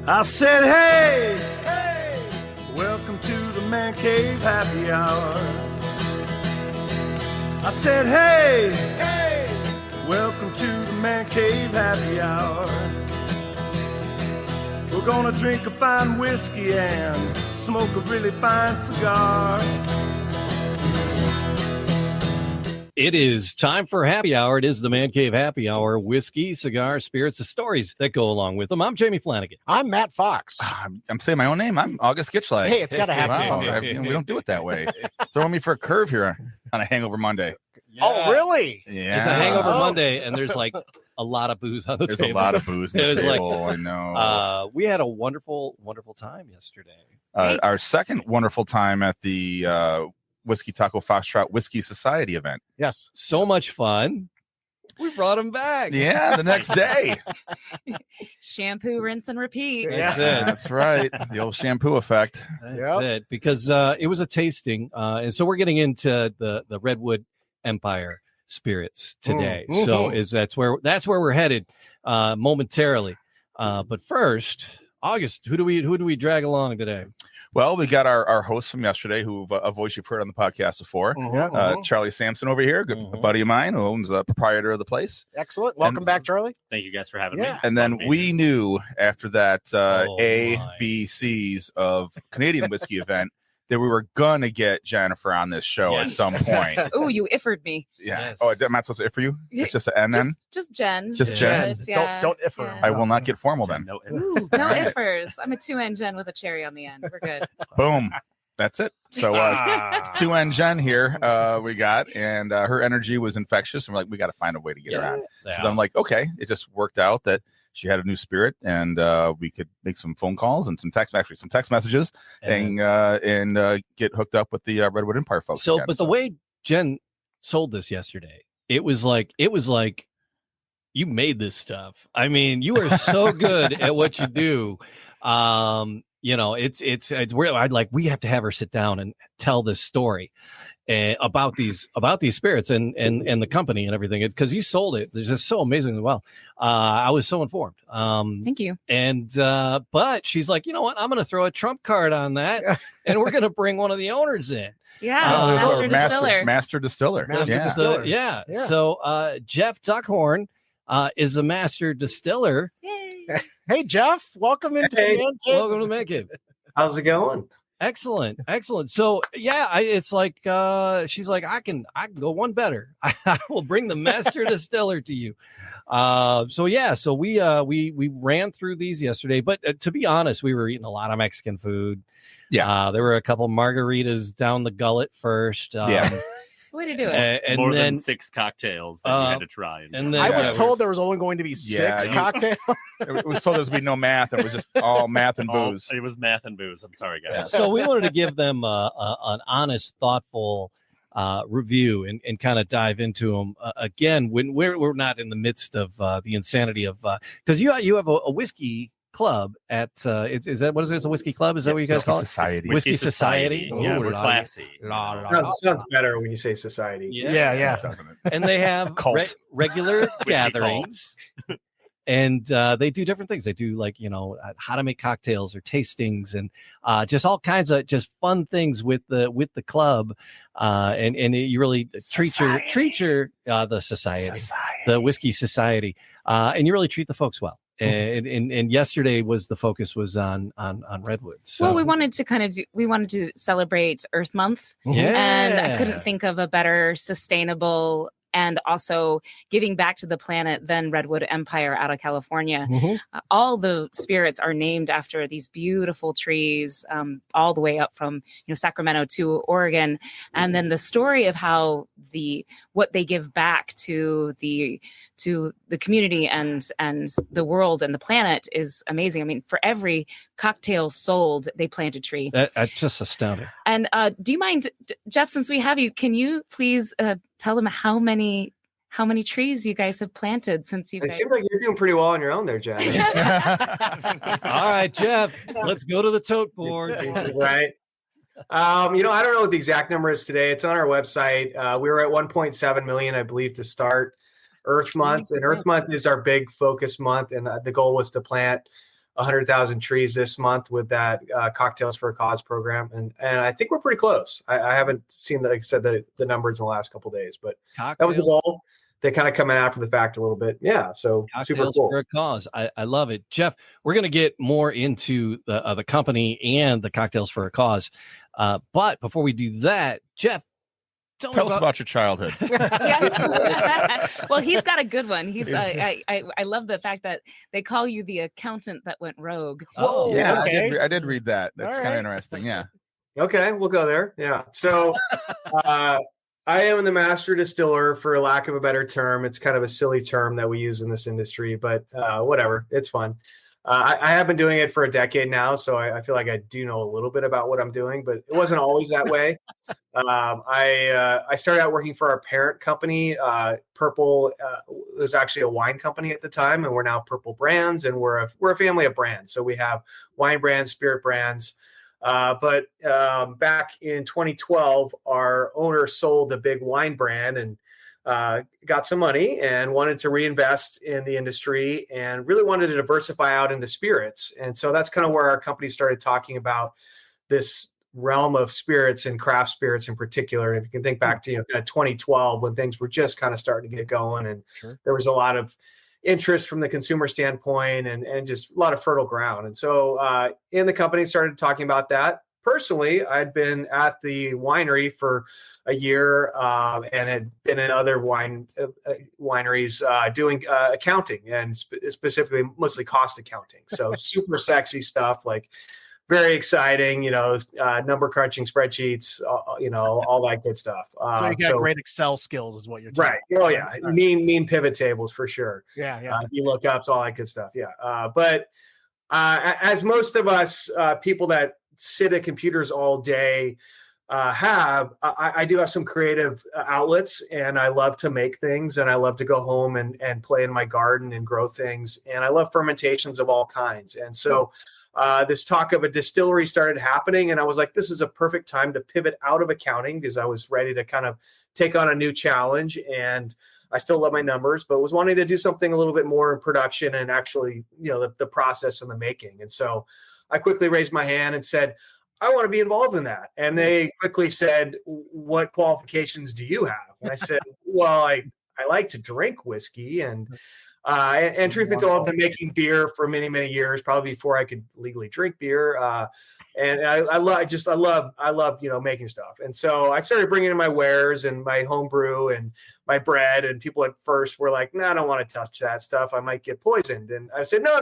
I said, hey, hey, welcome to the Man Cave Happy Hour. I said, hey, hey, welcome to the Man Cave Happy Hour. We're gonna drink a fine whiskey and smoke a really fine cigar. It is time for happy hour. It is the Man Cave Happy Hour. Whiskey, cigar, spirits, the stories that go along with them. I'm Jamie Flanagan. I'm Matt Fox. I'm saying my own name. I'm August Gitchlag. Hey, it's got to happen Wow, sometime. we don't do it that way. Throwing me for a curve here on a Hangover Monday. Yeah. Oh, really? Yeah. It's a Hangover Monday, and there's like a lot of booze on the There's table. a lot of booze on the It was table. like, I know. We had a wonderful, wonderful time yesterday. Our second wonderful time at the Whiskey Taco Foxtrot Whiskey Society event. Yes. So much fun. We brought him back. Yeah, the next day. Shampoo, rinse, and repeat. That's it. That's right. The old shampoo effect. That's it. Because it was a tasting. And so we're getting into the Redwood Empire spirits today. Mm-hmm. So that's where we're headed momentarily. But first, August, who do we drag along today? Well, we got our host from yesterday, who a voice you've heard on the podcast before, Charlie Sampson over here, good buddy of mine, who owns the proprietor of the place. Excellent. Welcome back, Charlie. Thank you guys for having me. And then we knew after that A, my. B, C's of Canadian whiskey event that we were gonna get Jennifer on this show at some point. Ooh, you iffered me. Yeah. Yes. Oh, am I supposed to if for you? It's just an N then? Just Jen. Just Jen? It's- yeah, Don't iffer. yeah. I will not get formal then. No, No Right. iffers. I'm a 2N Jen with a cherry on the end. We're good. Boom. That's it. So 2N Jen here we got, and her energy was infectious, and we're like, we got to find a way to get her on. So then I'm like, okay, it just worked out that she had a new spirit, and we could make some phone calls and some text messages, and get hooked up with the Redwood Empire folks. So, again. but the way Jen sold this yesterday, it was like you made this stuff. I mean, you are so good at what you do. It's weird. We have to have her sit down and tell this story about these spirits and the company and everything, because you sold it. It's just so amazingly well. I was so informed. Thank you. And but she's like, you know what? I'm going to throw a trump card on that, and we're going to bring one of the owners in. Yeah, Master Distiller. Yeah. So Jeff Duckhorn is the master distiller. Yay. Hey, Jeff. Welcome into the Man Cave. Welcome to Make It. How's it going? Excellent. So yeah, it's like she's like, I can go one better. I will bring the master distiller to you. So we ran through these yesterday, but to be honest, we were eating a lot of Mexican food. Yeah. There were a couple margaritas down the gullet first. It's the way to do it. And More then than 6 cocktails that you had to try. and then I was told there was only going to be 6 cocktails. It was told there was be no math. It was just all math and booze. It was math and booze. I'm sorry, guys. So we wanted to give them an honest, thoughtful review and kind of dive into them again when we're not in the midst of the insanity of because you have a whiskey club at is that what is it? It's a whiskey club? Is that what you guys call it? Society. Whiskey Society. Yeah, Ooh, we're classy. Sounds better when you say society. Yeah. Doesn't it? And they have Cult. regular gatherings. And they do different things. They do how to make cocktails or tastings and just all kinds of just fun things with the club. And you really treat your the society, the Whiskey Society, and you really treat the folks well. And yesterday the focus was on Redwood. So Well, we wanted to celebrate Earth Month. And I couldn't think of a better sustainable and also giving back to the planet than Redwood Empire out of California. All the spirits are named after these beautiful trees, all the way up from Sacramento to Oregon. And then the story of how what they give back to the community and the world and the planet is amazing. I mean, for every cocktail sold, they plant a tree. That's just astounding. And do you mind, Jeff, since we have you, can you please tell them how many trees you guys have planted since you It guys... seems like you're doing pretty well on your own there, Jen. All right, Jeff, let's go to the tote board. Right. I don't know what the exact number is today. It's on our website. We were at 1.7 million, I believe, to start Earth Month. And Earth Month is our big focus month. And the goal was to plant 100,000 trees this month with that Cocktails for a Cause program, and I think we're pretty close. I haven't seen, like I said, the numbers in the last couple of days, but Cocktails. That was the goal. They kind of coming after the fact a little bit, yeah. So Cocktails super cool. for a Cause. I love it, Jeff. We're going to get more into the company and the Cocktails for a Cause, but before we do that, Jeff, tell us about your childhood. Well, he's got a good one. He's I love the fact that they call you the accountant that went rogue. Oh, yeah, okay. I did read that. That's kind of interesting. Yeah. Okay, we'll go there. Yeah. So I am the master distiller, for lack of a better term. It's kind of a silly term that we use in this industry, but whatever. It's fun. I have been doing it for a decade now, so I feel like I do know a little bit about what I'm doing, but it wasn't always that way. I started out working for our parent company. Purple was actually a wine company at the time, and we're now Purple Brands, and we're a family of brands. So we have wine brands, spirit brands. But back in 2012, our owner sold a big wine brand and got some money and wanted to reinvest in the industry and really wanted to diversify out into spirits. And so that's kind of where our company started talking about this realm of spirits and craft spirits in particular. And if you can think back to, kind of 2012, when things were just kind of starting to get going, and there was a lot of interest from the consumer standpoint and just a lot of fertile ground. And so in the company started talking about that. Personally, I'd been at the winery for a year and had been in other wineries doing accounting, and specifically mostly cost accounting. So super sexy stuff, like very exciting, number crunching spreadsheets, all that good stuff. So you got great Excel skills is what you're telling me. Oh yeah. Mean pivot tables for sure. Yeah. VLOOKUPs, all that good stuff. Yeah. But as most of us people that sit at computers all day I do have some creative outlets, and I love to make things, and I love to go home and play in my garden and grow things. And I love fermentations of all kinds. And so this talk of a distillery started happening, and I was like, this is a perfect time to pivot out of accounting, because I was ready to kind of take on a new challenge. And I still love my numbers, but was wanting to do something a little bit more in production and actually, the process and the making. And so I quickly raised my hand and said, I want to be involved in that. And they quickly said, what qualifications do you have? And I said, well, I like to drink whiskey, and truth be told, I've been making beer for many, many years, probably before I could legally drink beer. And I love, making stuff. And so I started bringing in my wares and my home brew and my bread, and people at first were like, no, I don't want to touch that stuff. I might get poisoned. And I said, no,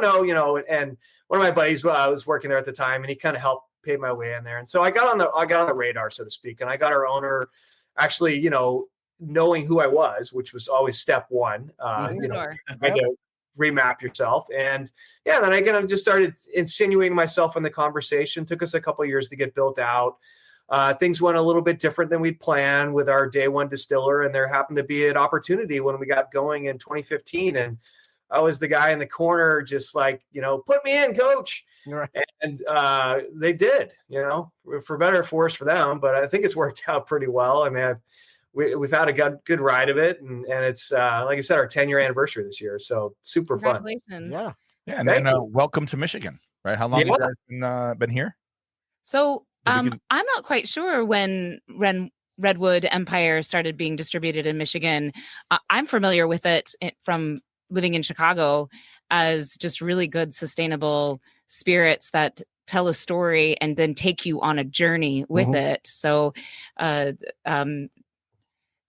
and one of my buddies, I was working there at the time, and he kind of helped pay my way in there. And so I got on the radar, so to speak. And I got our owner actually, knowing who I was, which was always step one, trying to remap yourself. And then I kind of just started insinuating myself in the conversation. Took us a couple of years to get built out. Things went a little bit different than we'd planned with our day one distiller. And there happened to be an opportunity when we got going in 2015. And I was the guy in the corner, just like, put me in, coach. Right. And they did, for better or for worse for them. But I think it's worked out pretty well. I mean, we've had a good ride of it. And it's, like I said, our 10-year anniversary this year. So super fun. Yeah. Yeah. And then welcome to Michigan, right? How long have you guys been here? So I'm not quite sure when Redwood Empire started being distributed in Michigan. I'm familiar with it from living in Chicago as just really good, sustainable spirits that tell a story and then take you on a journey with it. So,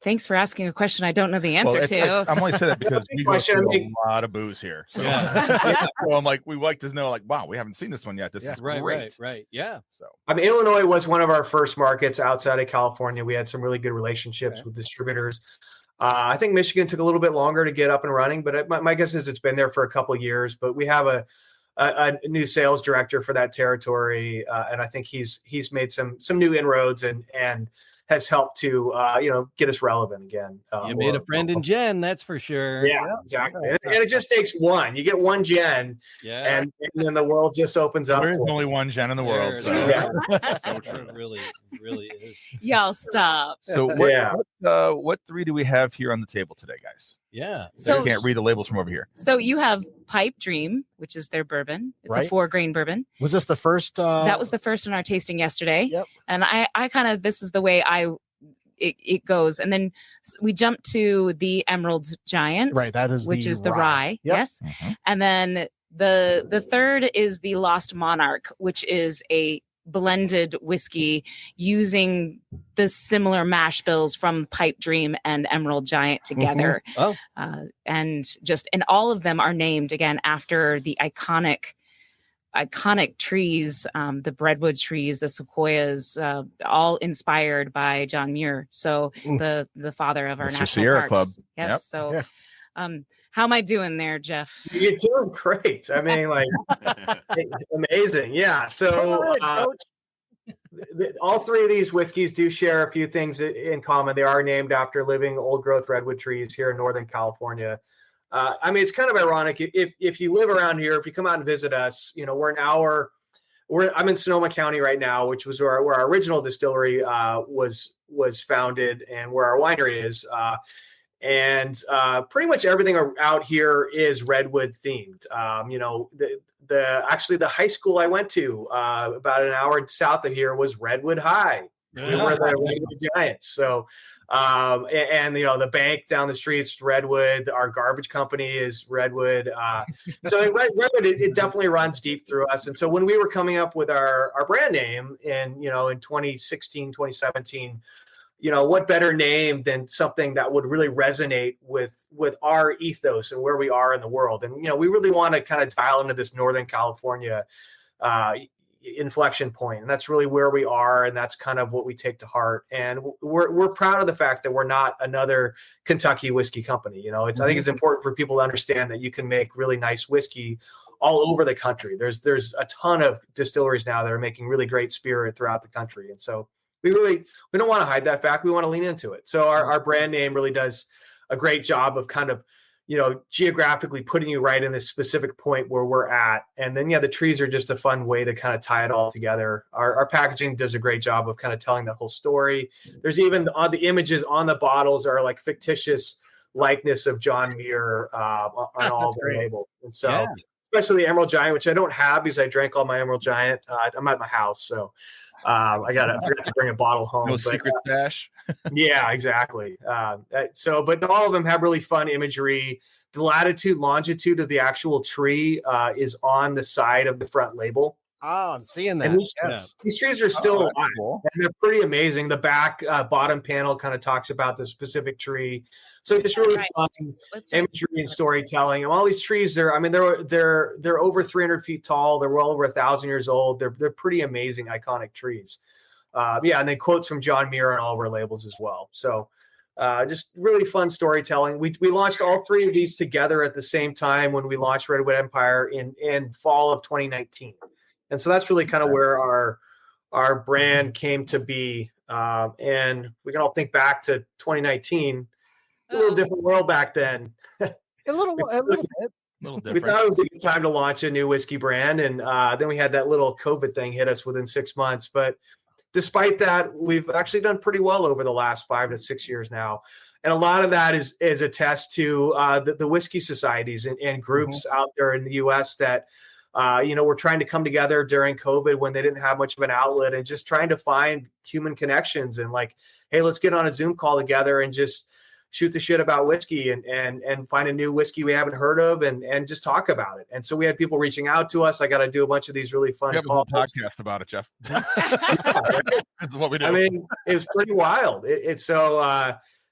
thanks for asking a question I don't know the answer to. I'm only saying that because we go through a lot of booze here. So, so I'm like, we like to know, like, wow, we haven't seen this one yet. This is great. Right. Yeah. So, Illinois was one of our first markets outside of California. We had some really good relationships with distributors. I think Michigan took a little bit longer to get up and running, but my guess is it's been there for a couple of years. But we have a new sales director for that territory, and I think he's made some new inroads and has helped to get us relevant again. You made a friend in Jen, that's for sure. Yeah, exactly. And it just takes one. You get one Jen, and then the world just opens up. There's only one Jen in the world. So. Yeah. So true. Really, It really is. Y'all stop. So what three do we have here on the table today, guys? Yeah. So I can't read the labels from over here. So you have Pipe Dream, which is their bourbon. It's a 4-grain bourbon. Was this the first? That was the first in our tasting yesterday. Yep. And I kind of, this is the way it goes. And then we jump to the Emerald Giant, right? That is which is the rye. Yep. Yes. Mm-hmm. And then the third is the Lost Monarch, which is a blended whiskey using the similar mash bills from Pipe Dream and Emerald Giant together. Mm-hmm. And all of them are named again after the iconic trees, the Redwood trees, the sequoias, all inspired by John Muir. So the father of our Mr. national Sierra parks. Club. Yes. Yep. So how am I doing there, Jeff? You're doing great. I mean, like, amazing. Yeah. So all three of these whiskeys do share a few things in common. They are named after living old growth redwood trees here in Northern California. I mean, it's kind of ironic if you live around here, if you come out and visit us, we're an hour. I'm in Sonoma County right now, which was where our original distillery was founded and where our winery is. And pretty much everything out here is redwood themed. Actually the high school I went to about an hour south of here was Redwood High. Yeah. We were the Redwood Giants. So and the bank down the street is Redwood. Our garbage company is Redwood. So Redwood, it definitely runs deep through us. And so when we were coming up with our brand name in 2016, 2017, what better name than something that would really resonate with our ethos and where we are in the world. And, we really want to kind of dial into this Northern California inflection point. And that's really where we are. And that's kind of what we take to heart. And we're proud of the fact that we're not another Kentucky whiskey company. I think it's important for people to understand that you can make really nice whiskey all over the country. There's a ton of distilleries now that are making really great spirit throughout the country. And so we don't want to hide that fact. We want to lean into it. So our brand name really does a great job of kind of, geographically putting you right in this specific point where we're at. And then, the trees are just a fun way to kind of tie it all together. Our packaging does a great job of kind of telling that whole story. There's even the images on the bottles are like fictitious likeness of John Muir on all the labels. And so, especially the Emerald Giant, which I don't have because I drank all my Emerald Giant. I'm at my house. So I forgot to bring a bottle home. No secret stash. Yeah, exactly. But all of them have really fun imagery. The latitude, longitude of the actual tree is on the side of the front label. Oh, I'm seeing that. And these trees are still alive, cool. And they're pretty amazing. The back bottom panel kind of talks about the specific tree. So it's really fun imagery and storytelling. And all these trees, they're over 300 feet tall. They're well over 1,000 years old. They're pretty amazing, iconic trees. And then quotes from John Muir on all of our labels as well. So just really fun storytelling. We launched all three of these together at the same time when we launched Redwood Empire in fall of 2019. And so that's really kind of where our brand came to be. And we can all think back to 2019, a little different world back then. A little bit. We thought it was a good time to launch a new whiskey brand. And then we had that little COVID thing hit us within 6 months. But despite that, we've actually done pretty well over the last 5 to 6 years now. And a lot of that is a test to the whiskey societies and groups out there in the U.S. that we're trying to come together during COVID when they didn't have much of an outlet and just trying to find human connections and like, hey, let's get on a Zoom call together and just shoot the shit about whiskey and find a new whiskey we haven't heard of and just talk about it. And so we had people reaching out to us. I got to do a bunch of these really fun we have a whole podcast about it, Jeff. That's what we do. I mean, it was pretty wild.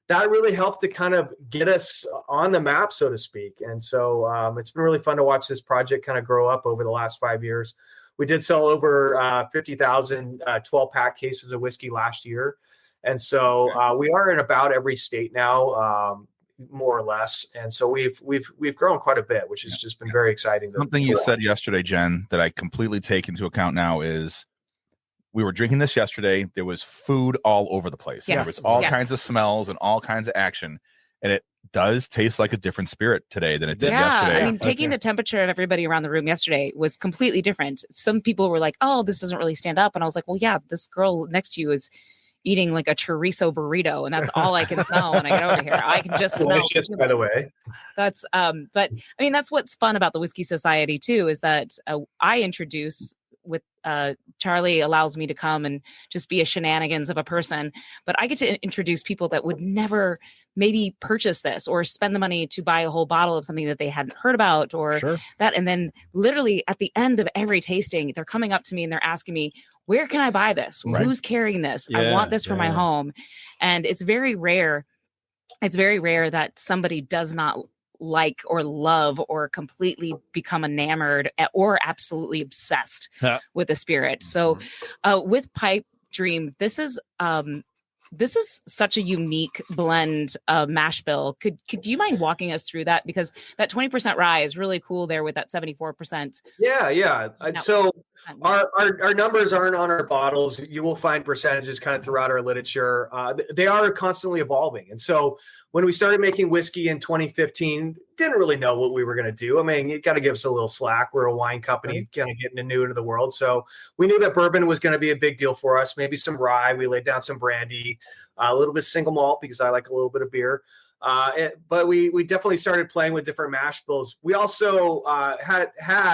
That really helped to kind of get us on the map, so to speak. And so it's been really fun to watch this project kind of grow up over the last 5 years. We did sell over 50,000 12-pack cases of whiskey last year. And so we are in about every state now, more or less. And so we've grown quite a bit, which has just been very exciting. Something you said yesterday, Jen, that I completely take into account now is we were drinking this yesterday. There was food all over the place. Yes. There was all kinds of smells and all kinds of action. And does taste like a different spirit today than it did yeah, yesterday. I mean, taking the temperature of everybody around the room yesterday was completely different. Some people were like, "Oh, this doesn't really stand up," and I was like, "Well, yeah, this girl next to you is eating like a chorizo burrito, and that's all I can smell when I get over here. I can just smell." By the way, that's but I mean, that's what's fun about the Whiskey Society too, is that I introduce with Charlie allows me to come and just be a shenanigans of a person, but I get to introduce people that would never maybe purchase this or spend the money to buy a whole bottle of something that they hadn't heard about or that. And then literally at the end of every tasting, they're coming up to me and they're asking me, where can I buy this? Right. Who's carrying this? I want this for my home. And it's very rare. It's very rare that somebody does not like or love or completely become enamored or absolutely obsessed with the spirit. So with Pipe Dream, this is such a unique blend of mash bill. Could you mind walking us through that? Because that 20% rye is really cool there with that 74%. Yeah. So our numbers aren't on our bottles. You will find percentages kind of throughout our literature. They are constantly evolving. And so when we started making whiskey in 2015, didn't really know what we were going to do. I mean, you got to give us a little slack. We're a wine company kind of getting new into the world. So we knew that bourbon was going to be a big deal for us. Maybe some rye. We laid down some brandy, a little bit of single malt because I like a little bit of beer. But we definitely started playing with different mash bills. We also had,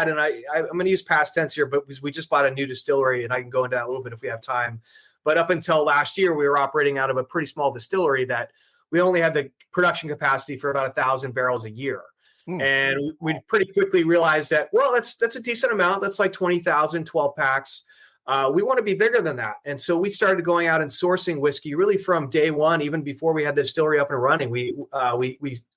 and I'm going to use past tense here, but we just bought a new distillery, and I can go into that a little bit if we have time. But up until last year, we were operating out of a pretty small distillery that we only had the production capacity for about 1,000 barrels a year. And we pretty quickly realized that, well, that's a decent amount. That's like 20,000, 12 packs. We want to be bigger than that. And so we started going out and sourcing whiskey really from day one, even before we had the distillery up and running. We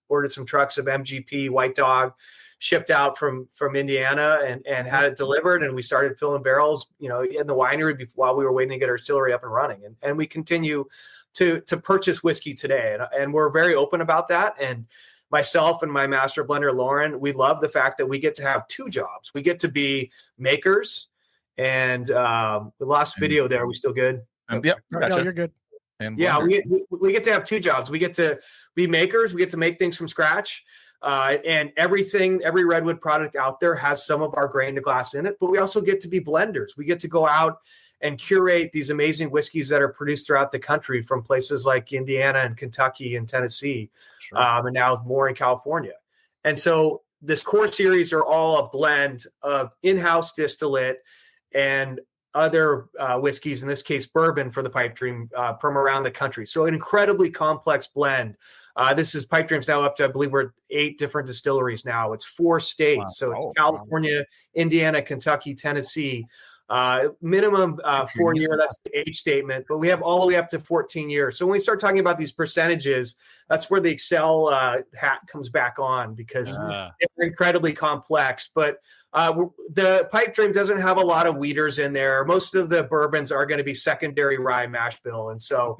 ordered some trucks of MGP White Dog, shipped out from Indiana and had it delivered. And we started filling barrels, in the winery while we were waiting to get our distillery up and running. And we continue to purchase whiskey today. And we're very open about that. And myself and my master blender, Lauren, we love the fact that we get to have two jobs. We get to be makers and the last video there. Are we still good? Yep. Gotcha. No, you're good. And yeah, we get to have two jobs. We get to be makers. We get to make things from scratch. And every Redwood product out there has some of our grain to glass in it, but we also get to be blenders. We get to go out and curate these amazing whiskeys that are produced throughout the country from places like Indiana and Kentucky and Tennessee, and now more in California. And so this core series are all a blend of in-house distillate and other whiskeys, in this case, bourbon for the Pipe Dream from around the country. So an incredibly complex blend. This is Pipe Dream's now up to, I believe we're 8 different distilleries now. It's 4 states. Wow. So it's California, Indiana, Kentucky, Tennessee. Minimum 4 year, that's the age statement, but we have all the way up to 14 years. So when we start talking about these percentages, that's where the Excel hat comes back on, because they're incredibly complex. But the Pipe Dream doesn't have a lot of wheaters in there. Most of the bourbons are going to be secondary rye mash bill. And so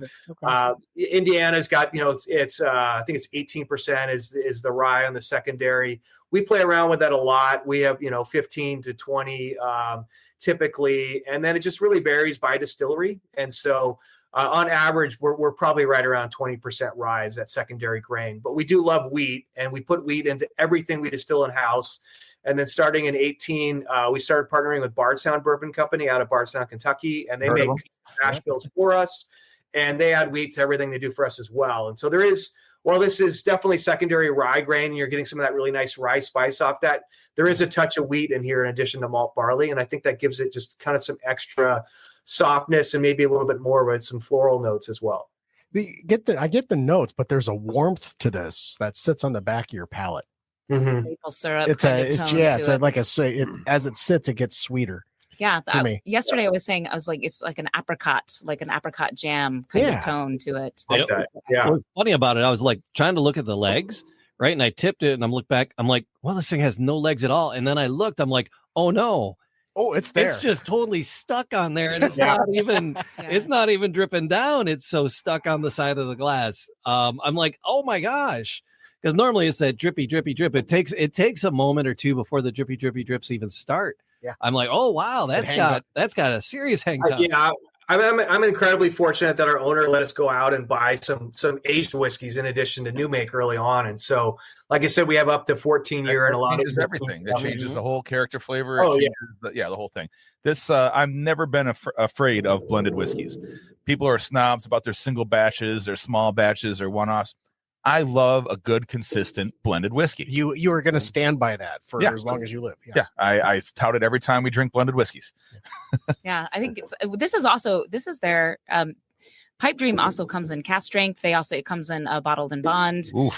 Indiana's got, it's I think it's 18% is the rye on the secondary. We play around with that a lot. We have, 15 to 20 typically, and then it just really varies by distillery. And so on average, we're probably right around 20% rye as that secondary grain. But we do love wheat, and we put wheat into everything we distill in house. And then starting in 18, we started partnering with Bardstown Bourbon Company out of Bardstown, Kentucky, and they make mash bills for us, and they add wheat to everything they do for us as well. And so there is, while this is definitely secondary rye grain, and you're getting some of that really nice rye spice off that, there is a touch of wheat in here in addition to malt barley. And I think that gives it just kind of some extra softness and maybe a little bit more with some floral notes as well. I get the notes, but there's a warmth to this that sits on the back of your palate. Mm-hmm. Maple syrup. It's like as it sits, it gets sweeter. Yeah. Yesterday I was saying, I was like, it's like an apricot jam kind of tone to it. Yeah. What's funny about it, I was like trying to look at the legs, right? And I tipped it and I'm like, well, this thing has no legs at all. And then I looked, I'm like, oh no. Oh, it's there. It's just totally stuck on there, and it's not even dripping down. It's so stuck on the side of the glass. I'm like, oh my gosh. Because normally it's that drippy, drippy, drip. It takes a moment or two before the drippy, drippy drips even start. Yeah. I'm like, oh wow, that's got a serious hang time. I'm incredibly fortunate that our owner let us go out and buy some aged whiskeys in addition to new make early on. And so, like I said, we have up to 14-year and a lot of everything. It changes the whole character flavor. Oh, it changes the whole thing. This I've never been afraid of blended whiskeys. People are snobs about their single batches, their small batches, or one-offs. I love a good, consistent blended whiskey. You are going to stand by that for as long as you live. Yes. Yeah, I tout it every time we drink blended whiskeys. Yeah, I think this is their Pipe Dream also comes in cask strength. It comes in bottled and bond, so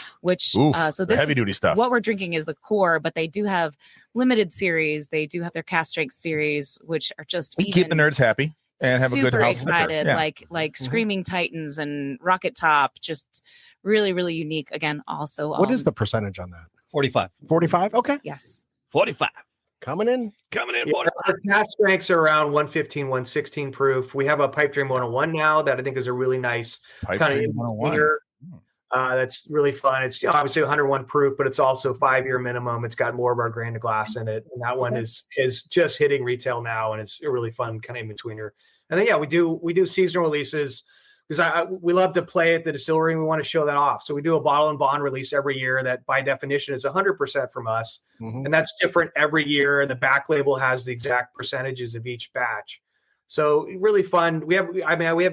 this heavy duty stuff. What we're drinking is the core, but they do have limited series. They do have their cask strength series, which are just keep the nerds happy and have a good house. Super excited, like Screaming Titans and Rocket Top, just really, really unique. Again, also. What is the percentage on that? 45. 45? Okay. Yes. 45. Coming in. Our cask strengths are around 115, 116 proof. We have a Pipe Dream 101 now that I think is a really nice kind of beer. That's really fun. It's obviously 101 proof, but it's also 5-year minimum. It's got more of our grain to glass in it, and that one is just hitting retail now, and it's a really fun kind of in betweener. And then we do seasonal releases. Because we love to play at the distillery and we want to show that off. So we do a bottle and bond release every year that by definition is 100% from us. Mm-hmm. And that's different every year. And the back label has the exact percentages of each batch. So really fun. We have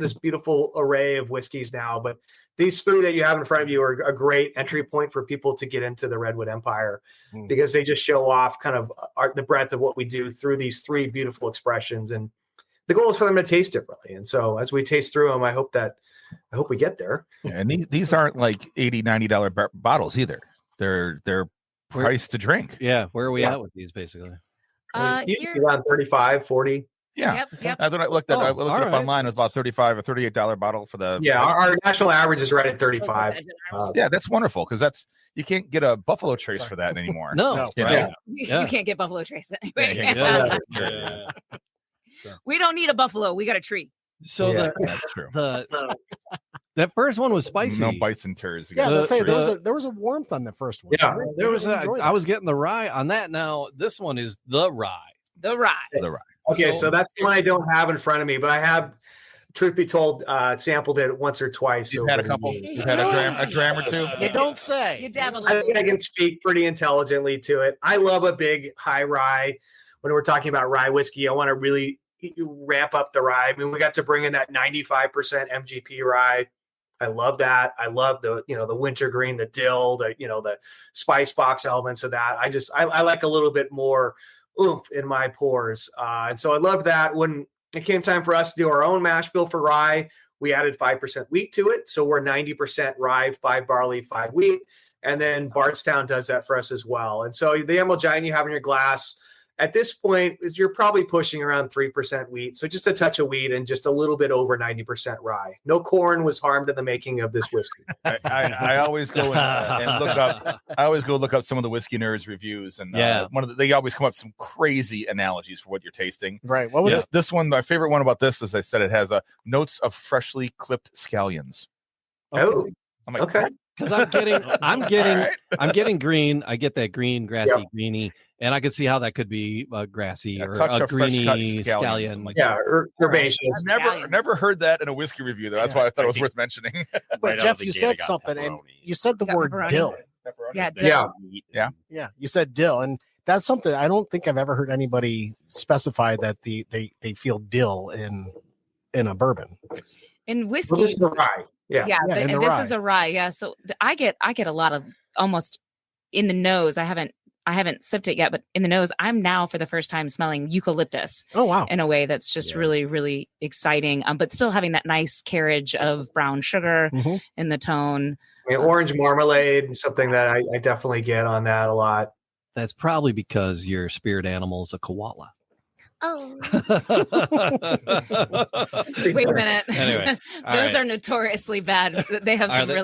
this beautiful array of whiskeys now, but these three that you have in front of you are a great entry point for people to get into the Redwood Empire because they just show off kind of the breadth of what we do through these three beautiful expressions. And the goal is for them to taste differently. And so as we taste through them, I hope we get there. Yeah, and these aren't like $80, $90 bottles either. They're priced to drink. Yeah. Where are we at with these basically? Usually around 35, 40. Yeah. Yep. That's what I looked at. I looked it up online. It was about $35 or $38 bottle for the. Yeah. Our national average is right at 35. Yeah. That's wonderful. Cause you can't get a Buffalo Trace for that anymore. No. You can't get Buffalo Trace anyway. We don't need a buffalo. We got a tree. So that's true. That first one was spicy. No bison tears. Yeah, let's say there was a warmth on the first one. Yeah, there was. I was getting the rye on that. Now this one is the rye. The rye. Okay, so that's the one I don't have in front of me, but I have. Truth be told, sampled it once or twice. You've had a couple. You've had a dram or two. You don't say. You dabble. I think I can speak pretty intelligently to it. I love a big high rye. When we're talking about rye whiskey, I want to really ramp up the rye. I mean, we got to bring in that 95% MGP rye. I love that. I love the wintergreen, the dill, the spice box elements of that. I like a little bit more oomph in my pores. And so I love that. When it came time for us to do our own mash bill for rye, we added 5% wheat to it. So we're 90% rye, 5 barley, 5 wheat. And then Bardstown does that for us as well. And so the Emerald Giant you have in your glass, at this point, you're probably pushing around 3% wheat. So just a touch of wheat and just a little bit over 90% rye. No corn was harmed in the making of this whiskey. I always go and look up. I always go look up some of the Whiskey Nerds reviews, and they always come up with some crazy analogies for what you're tasting. Right. What was this one? My favorite one about this is I said it has notes of freshly clipped scallions. Oh, I'm like, okay. Because I'm getting green. I get that green, grassy, greeny, and I could see how that could be grassy or a greeny scallion. Herbaceous. I've never heard that in a whiskey review, though. That's why I thought it was worth mentioning. But Jeff, you said something, and you said the word dill. Dill. Yeah. You said dill, and that's something I don't think I've ever heard anybody specify that they feel dill in a bourbon. In whiskey, Well, this is a rye. And this is a rye. Yeah, so I get a lot of almost in the nose. I haven't sipped it yet, but in the nose, I'm now for the first time smelling eucalyptus. Oh wow! In a way that's just really, really exciting. But still having that nice carriage of brown sugar in the tone. Orange marmalade, something that I definitely get on that a lot. That's probably because your spirit animal is a koala. Oh. Wait a minute. Anyway, those are notoriously bad. They have some Are they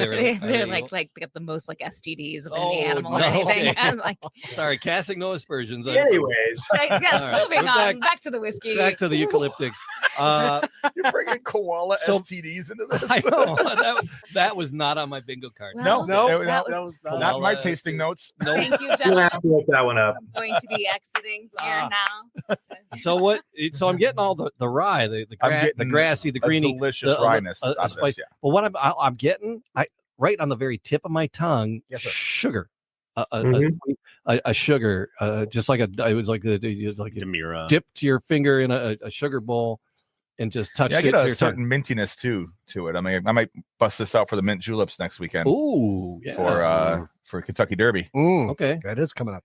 really? They're like got the most like STDs of any animal or anything. Okay. I'm like, sorry, casting no aspersions. Anyways, yes, moving on. Back to the whiskey. Back to the eucalyptics. You're bringing koala STDs into this. I know that was not on my bingo card. Well, that was not my tasting notes. Thank you, I'm gonna gentlemen. have to look that one up. I'm going to be exiting here now. So what? So I'm getting all the rye, the grassy, the greeny, delicious ryeness out of this, yeah. Well, what I'm getting, right on the very tip of my tongue, yes, sir. Sugar. A sugar, just like it was like Demira. Dipped your finger in a sugar bowl and just touched it. I get a certain mintiness to it. I might bust this out for the mint juleps next weekend. Ooh, yeah. For Kentucky Derby. Okay, that is coming up.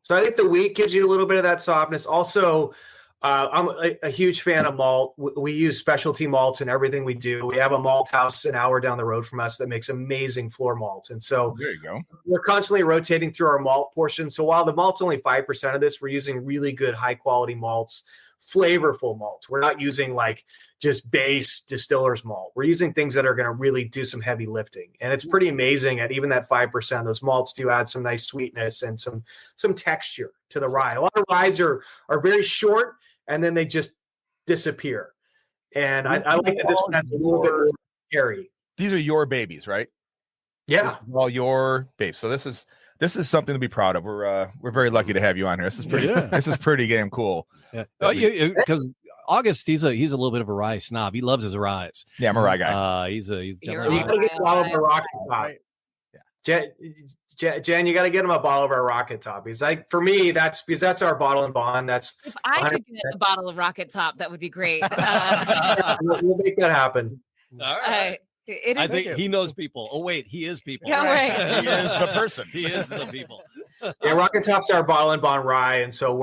So I think the wheat gives you a little bit of that softness. Also, I'm a huge fan of malt. We use specialty malts in everything we do. We have a malt house an hour down the road from us that makes amazing floor malts. And so there you go. We're constantly rotating through our malt portion. So while the malt's only 5% of this, we're using really good, high quality malts, flavorful malts. We're not using like just base distillers malt. We're using things that are going to really do some heavy lifting. And it's pretty amazing at even that 5%, those malts do add some nice sweetness and some texture to the rye. A lot of ryes are very short and then they just disappear. And I like that this one has a little bit more carry. These are your babies, right? Yeah. All your babes. So this is something to be proud of. We're very lucky to have you on here. This is pretty this is pretty damn cool. Yeah. Because August, he's a little bit of a rye snob. He loves his ryes. Yeah, I'm a rye guy. He's you gotta get a bottle of our rocket top. Jen, you got to get him a bottle of our rocket top. He's like, for me, that's our bottle and bond. That's if I could get a bottle of rocket top, that would be great. We'll make that happen. All right. I think he knows people. Oh wait, he is people. Yeah, right. He is the person. He is the people. Yeah, Rocket Top's our bottle and bond rye, and so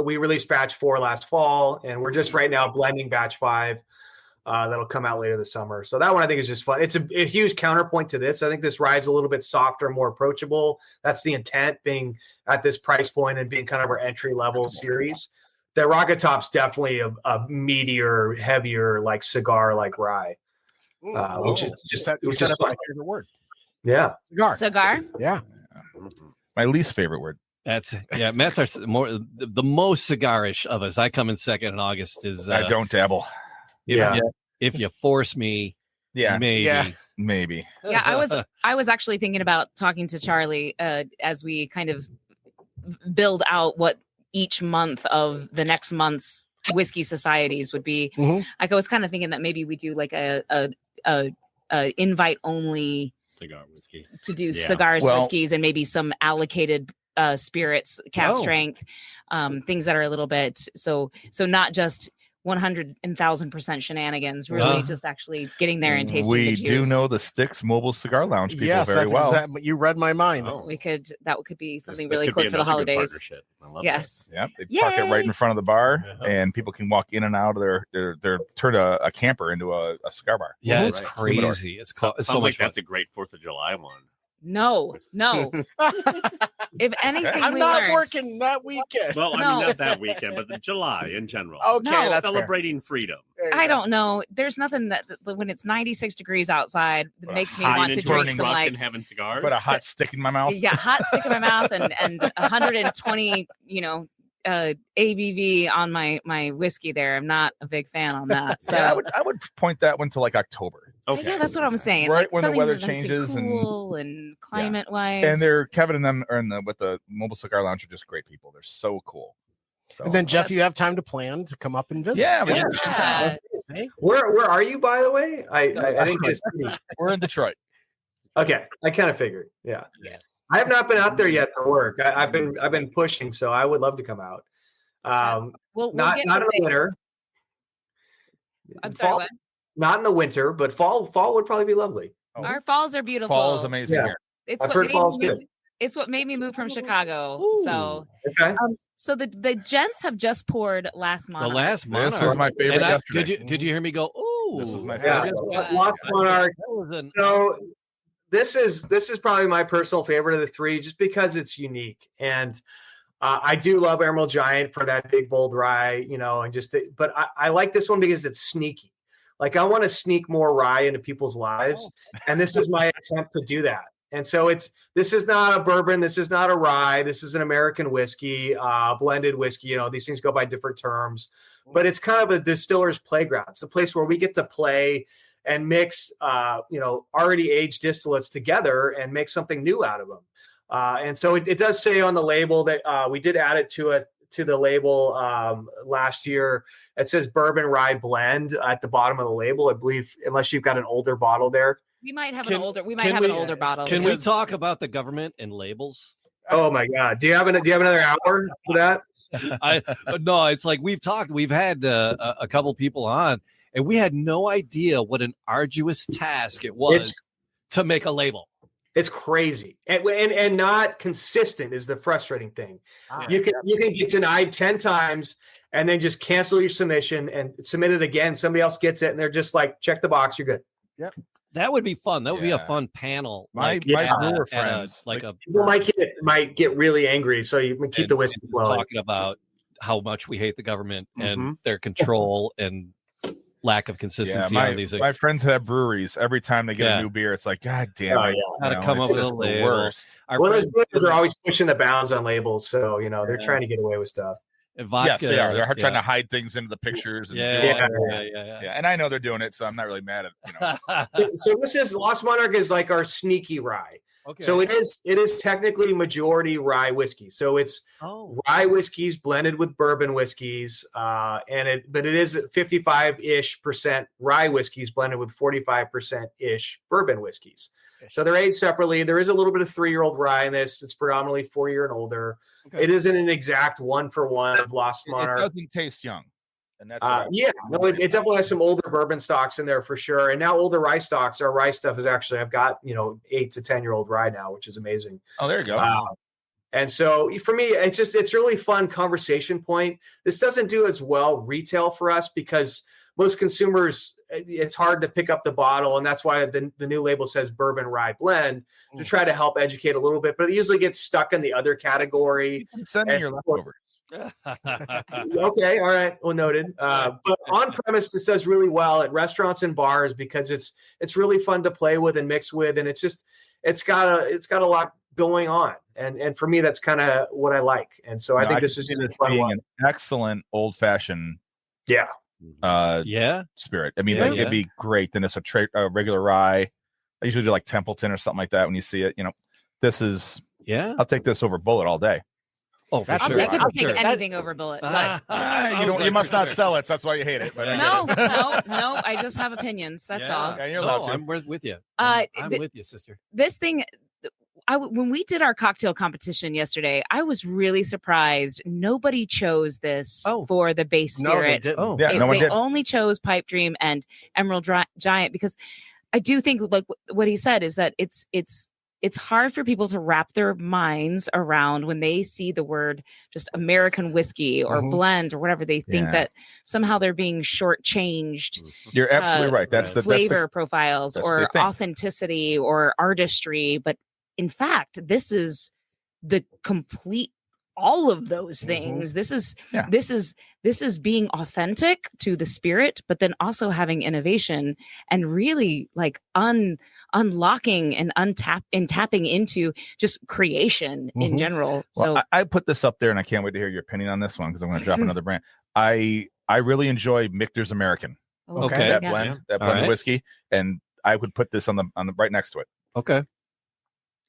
we released batch 4 last fall, and we're just right now blending batch 5. That'll come out later this summer. So that one I think is just fun. It's a huge counterpoint to this. I think this rye is a little bit softer, more approachable. That's the intent, being at this price point and being kind of our entry level series. The Rocket Top's definitely a meatier, heavier, like cigar like rye. Which is just you said my favorite word. Yeah, cigar. Yeah, my least favorite word. That's Matt's the most cigarish of us. I come in second in August. I don't dabble. If you force me, maybe. Yeah, I was actually thinking about talking to Charlie as we kind of build out what each month of the next month's whiskey societies would be. Like I was kind of thinking that maybe we do like a invite only cigar whiskey to do cigars, whiskeys, and maybe some allocated spirits, cast strength, things that are a little bit so not just 100,000% shenanigans, really just actually getting there and tasting the juice. We do know the Sticks Mobile Cigar Lounge people very that's well. Exactly, you read my mind. That could be something really cool for the holidays. I love yes. That. Yeah, they park it right in front of the bar, and people can walk in and out of their turn a camper into a cigar bar. Yeah, it's crazy. It's so much much fun. That's a great 4th of July one. No. If anything, I'm not working that weekend. Well, I mean, not that weekend, but the July in general. Okay, that's celebrating freedom. I don't know. There's nothing that when it's 96 degrees outside that makes me want to drink some and having cigars. Put a hot stick in my mouth. Yeah, hot stick in my mouth and 120, ABV on my whiskey there. I'm not a big fan on that. So I would point that one to like October. Okay. Yeah, that's what I'm saying. Right like when the weather nice changes and climate wise. And Kevin and them are with the Mobile Cigar Lounge are just great people. They're so cool. So, and then Jeff, you have time to plan to come up and visit. Where are you, by the way? I didn't get We're in Detroit. Okay, I kind of figured. Yeah. I have not been out there yet for work. I've been pushing, so I would love to come out. We'll not in the winter. I'm sorry, what? Not in the winter, but fall would probably be lovely. Our falls are beautiful. Fall is amazing here. It's what made me move from Chicago. Ooh. So okay. So the gents have just poured Last Monarch. The Last Monarch. This was my favorite yesterday. Did you hear me go? Ooh, this was my favorite. Lost Monarch. This is probably my personal favorite of the three, just because it's unique. And I do love Emerald Giant for that big bold rye, but I like this one because it's sneaky. Like I want to sneak more rye into people's lives, and this is my attempt to do that. And so this is not a bourbon, this is not a rye, this is an American whiskey, blended whiskey. These things go by different terms, but it's kind of a distiller's playground. It's a place where we get to play and mix, already aged distillates together and make something new out of them. And so it does say on the label that we did add it to to the label last year. It says bourbon rye blend at the bottom of the label, I believe, unless you've got an older bottle there. We might have Can- an older. We might can have we- an older bottle. Can we talk about the government and labels? Oh my God! Do you have another hour for that? No, it's like we've had a couple people on, and we had no idea what an arduous task it was to make a label. It's crazy, and not consistent is the frustrating thing. You can get denied 10 times and then just cancel your submission and submit it again. Somebody else gets it, and they're just like, check the box, you're good. Yep. That would be fun. That would be a Yeah. fun panel. My at brewer a- friends, like like, a People might get really angry, so you can keep the whiskey flowing. talking about how much we hate the government and Mhm. their control and lack of consistency on these things. my friends have breweries. Every time they get Yeah. a new beer, it's like, God damn Oh, it! yeah. Gotta come it's up with a just the label. worst. Our Well, those friend- brewers are always pushing the bounds on labels, so they're trying to get away with stuff. vodka, Yes, they are. They're trying yeah. to hide things into the pictures. And Yeah, do all yeah, that. yeah. Yeah, and I know they're doing it, so I'm not really mad at So this is Lost Monarch is like our sneaky rye. Okay. So it is technically majority rye whiskey. So it's rye whiskeys blended with bourbon whiskeys, but it is 55-ish% rye whiskeys blended with 45%-ish bourbon whiskeys. So they're aged separately. There is a little bit of 3-year-old rye in this. It's predominantly 4-year and older. Okay. It isn't an exact 1-for-1 of Lost It Monarch. doesn't taste young, and that's what It definitely has some older bourbon stocks in there for sure. And now older rye stocks, our rye stuff is actually, I've got 8 to 10-year-old rye now, which is amazing. Oh, there you go. And so for me, it's really fun conversation point. This doesn't do as well retail for us because most consumers, it's hard to pick up the bottle. And that's why the new label says bourbon rye blend to try to help educate a little bit, but it usually gets stuck in the other category. Send me your leftovers. Okay, all right, well noted. But on premise, this does really well at restaurants and bars because it's really fun to play with and mix with, and it's got a lot going on, and for me, that's kind of what I like. And so I think this is just a fun being one. an excellent old fashioned Yeah, spirit. I mean, like, it'd be great. Then it's a regular rye. I usually do like Templeton or something like that. When you see it, this is I'll take this over Bullet all day. Oh, for I'll sure. take For sure. anything over Bullet. But You must not sell it. So that's why you hate it. But no. I just have opinions. That's all. Yeah, you're allowed to. I'm with you. I'm with you, sister. This thing, when we did our cocktail competition yesterday, I was really surprised. Nobody chose this for the base No, they spirit. didn't. Yeah, no one They did. only chose Pipe Dream and Emerald Giant because I do think, like what he said, is that it's hard for people to wrap their minds around when they see the word just American whiskey or blend or whatever. They think that somehow they're being shortchanged. You're absolutely right. That's the flavor profiles that's the or thing. authenticity or artistry. But in fact, this is the complete all of those things. This is being authentic to the spirit, but then also having innovation and really like unlocking and tapping into just creation in general. Well, So I put this up there, and I can't wait to hear your opinion on this one because I'm going to drop another brand. I really enjoy Michter's American. Okay. That Yeah. blend, that All blend of right. whiskey, and I would put this on the right next to it. Okay.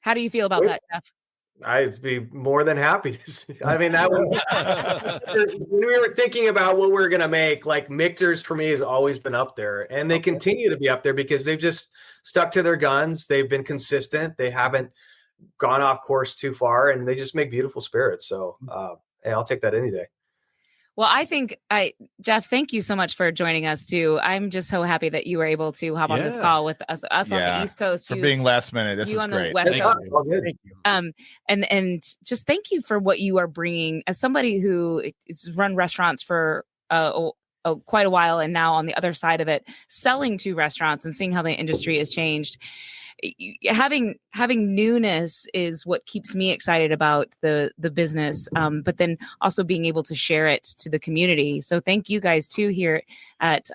How do you feel about that, Jeff? I'd be more than happy to see. I mean, that when we were thinking about what we're gonna make, like Michter's for me has always been up there, and they continue to be up there because they've just stuck to their guns. They've been consistent. They haven't gone off course too far, and they just make beautiful spirits. So, hey, I'll take that any day. Well, I think Jeff, thank you so much for joining us too. I'm just so happy that you were able to hop on this call with us on the East Coast. For being last minute. This you is on the great. West Thank Coast. you. All good. And just thank you for what you are bringing as somebody who has run restaurants for quite a while, and now on the other side of it, selling to restaurants and seeing how the industry has changed. Having newness is what keeps me excited about the business, but then also being able to share it to the community. So thank you guys too here at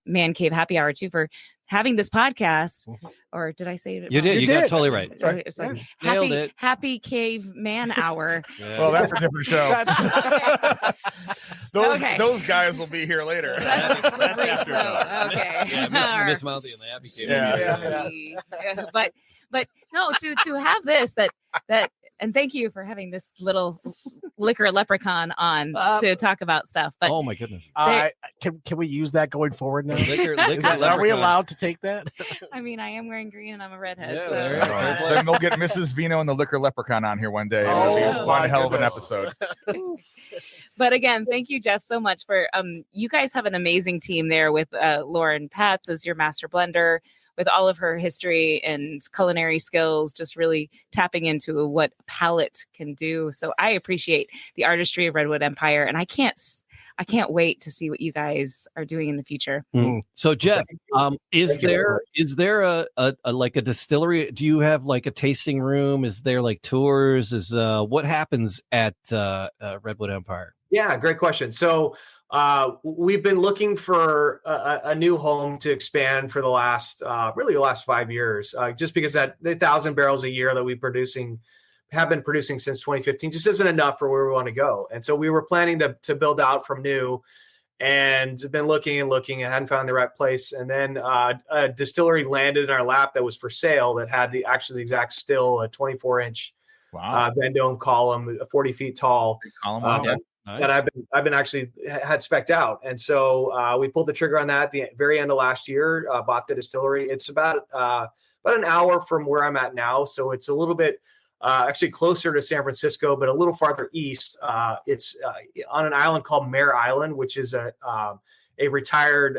Man Cave Happy Hour too for having this podcast. Or did I say it? You did. You got it totally right. It's like Nailed it. Happy Cave Man Hour. Well, that's a different show. Okay. Those guys will be here later. That's a slippery After slope. dark. Okay. Miss Mouthy and the Happy Cave. Yeah. But no, to have this that and thank you for having this little liquor leprechaun on to talk about stuff. But oh my goodness. Can we use that going forward now? Are we allowed to take that? I mean, I am wearing green and I'm a redhead. Yeah, so Then we'll get Mrs. Vino and the liquor leprechaun on here one day. Oh, It'll be one my hell of an goodness. episode. But again, thank you, Jeff, so much for you guys have an amazing team there with Lauren Patz as your master blender, with all of her history and culinary skills, just really tapping into what palate can do. So I appreciate the artistry of Redwood Empire, and I can't wait to see what you guys are doing in the future. So Jeff, is there a like a distillery? Do you have like a tasting room? Is there like tours? What happens at Redwood Empire? Yeah, great question. So we've been looking for a new home to expand for the last 5 years, just because the 1,000 barrels a year that have been producing since 2015 just isn't enough for where we want to go. And so we were planning to build out from new, and been looking and hadn't found the right place. And then a distillery landed in our lap that was for sale that had the exact still, a 24-inch Vendome column, 40 feet tall. Nice. That I've been actually had spec'd out. And so we pulled the trigger on that at the very end of last year, bought the distillery. It's about an hour from where I'm at now. So it's a little bit actually closer to San Francisco, but a little farther east. It's on an island called Mare Island, which is a retired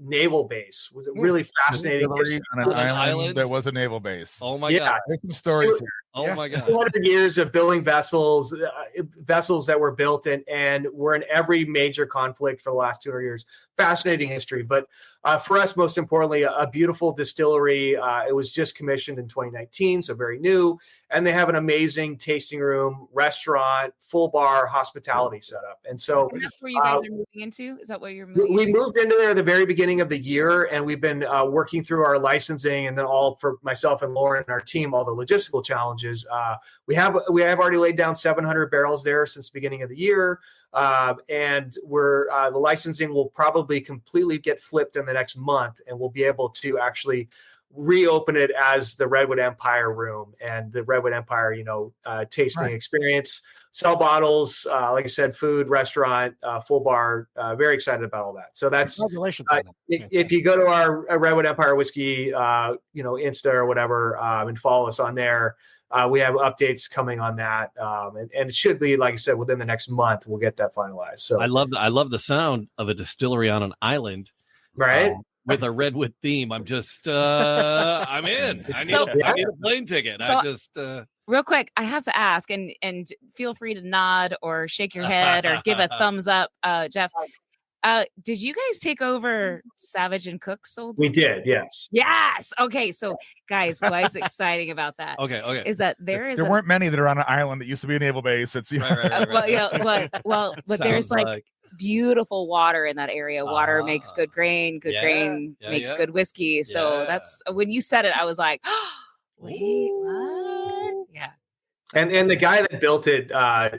naval base with a really fascinating history. On an island that was a naval base. Oh my God. There's some stories here. Oh my God. 200 years of building vessels that were built and were in every major conflict for the last 200 years. Fascinating history. But for us, most importantly, a beautiful distillery. It was just commissioned in 2019, so very new. And they have an amazing tasting room, restaurant, full bar, hospitality setup. And so And that's where you guys are moving into? Is that where you're moving? We moved into there at the very beginning of the year, and we've been working through our licensing, and then all for myself and Lauren and our team, all the logistical challenges. We have already laid down 700 barrels there since the beginning of the year, and we're the licensing will probably completely get flipped in the next month, and we'll be able to actually reopen it as the Redwood Empire room and the Redwood Empire, tasting experience. Sell bottles, like I said, food, restaurant, full bar. Very excited about all that. So that's Congratulations. if you go to our Redwood Empire Whiskey, Insta or whatever, and follow us on there. We have updates coming on that, and it should be, like I said, within the next month we'll get that finalized. So I love the sound of a distillery on an island, right? With a redwood theme. I'm just I'm in. I need a plane ticket. Real quick, I have to ask, and feel free to nod or shake your head or give a thumbs up, Jeff. Did you guys take over Savage and Cook's old? We did, yes. Yes. Okay, so guys, what's exciting about that? Okay. Is that there weren't many that are on an island that used to be a naval base. It's but there's like beautiful water in that area. Water makes good grain. Good grain makes good whiskey. So that's when you said it, I was like, oh, wait, what? Yeah. And the guy that built it,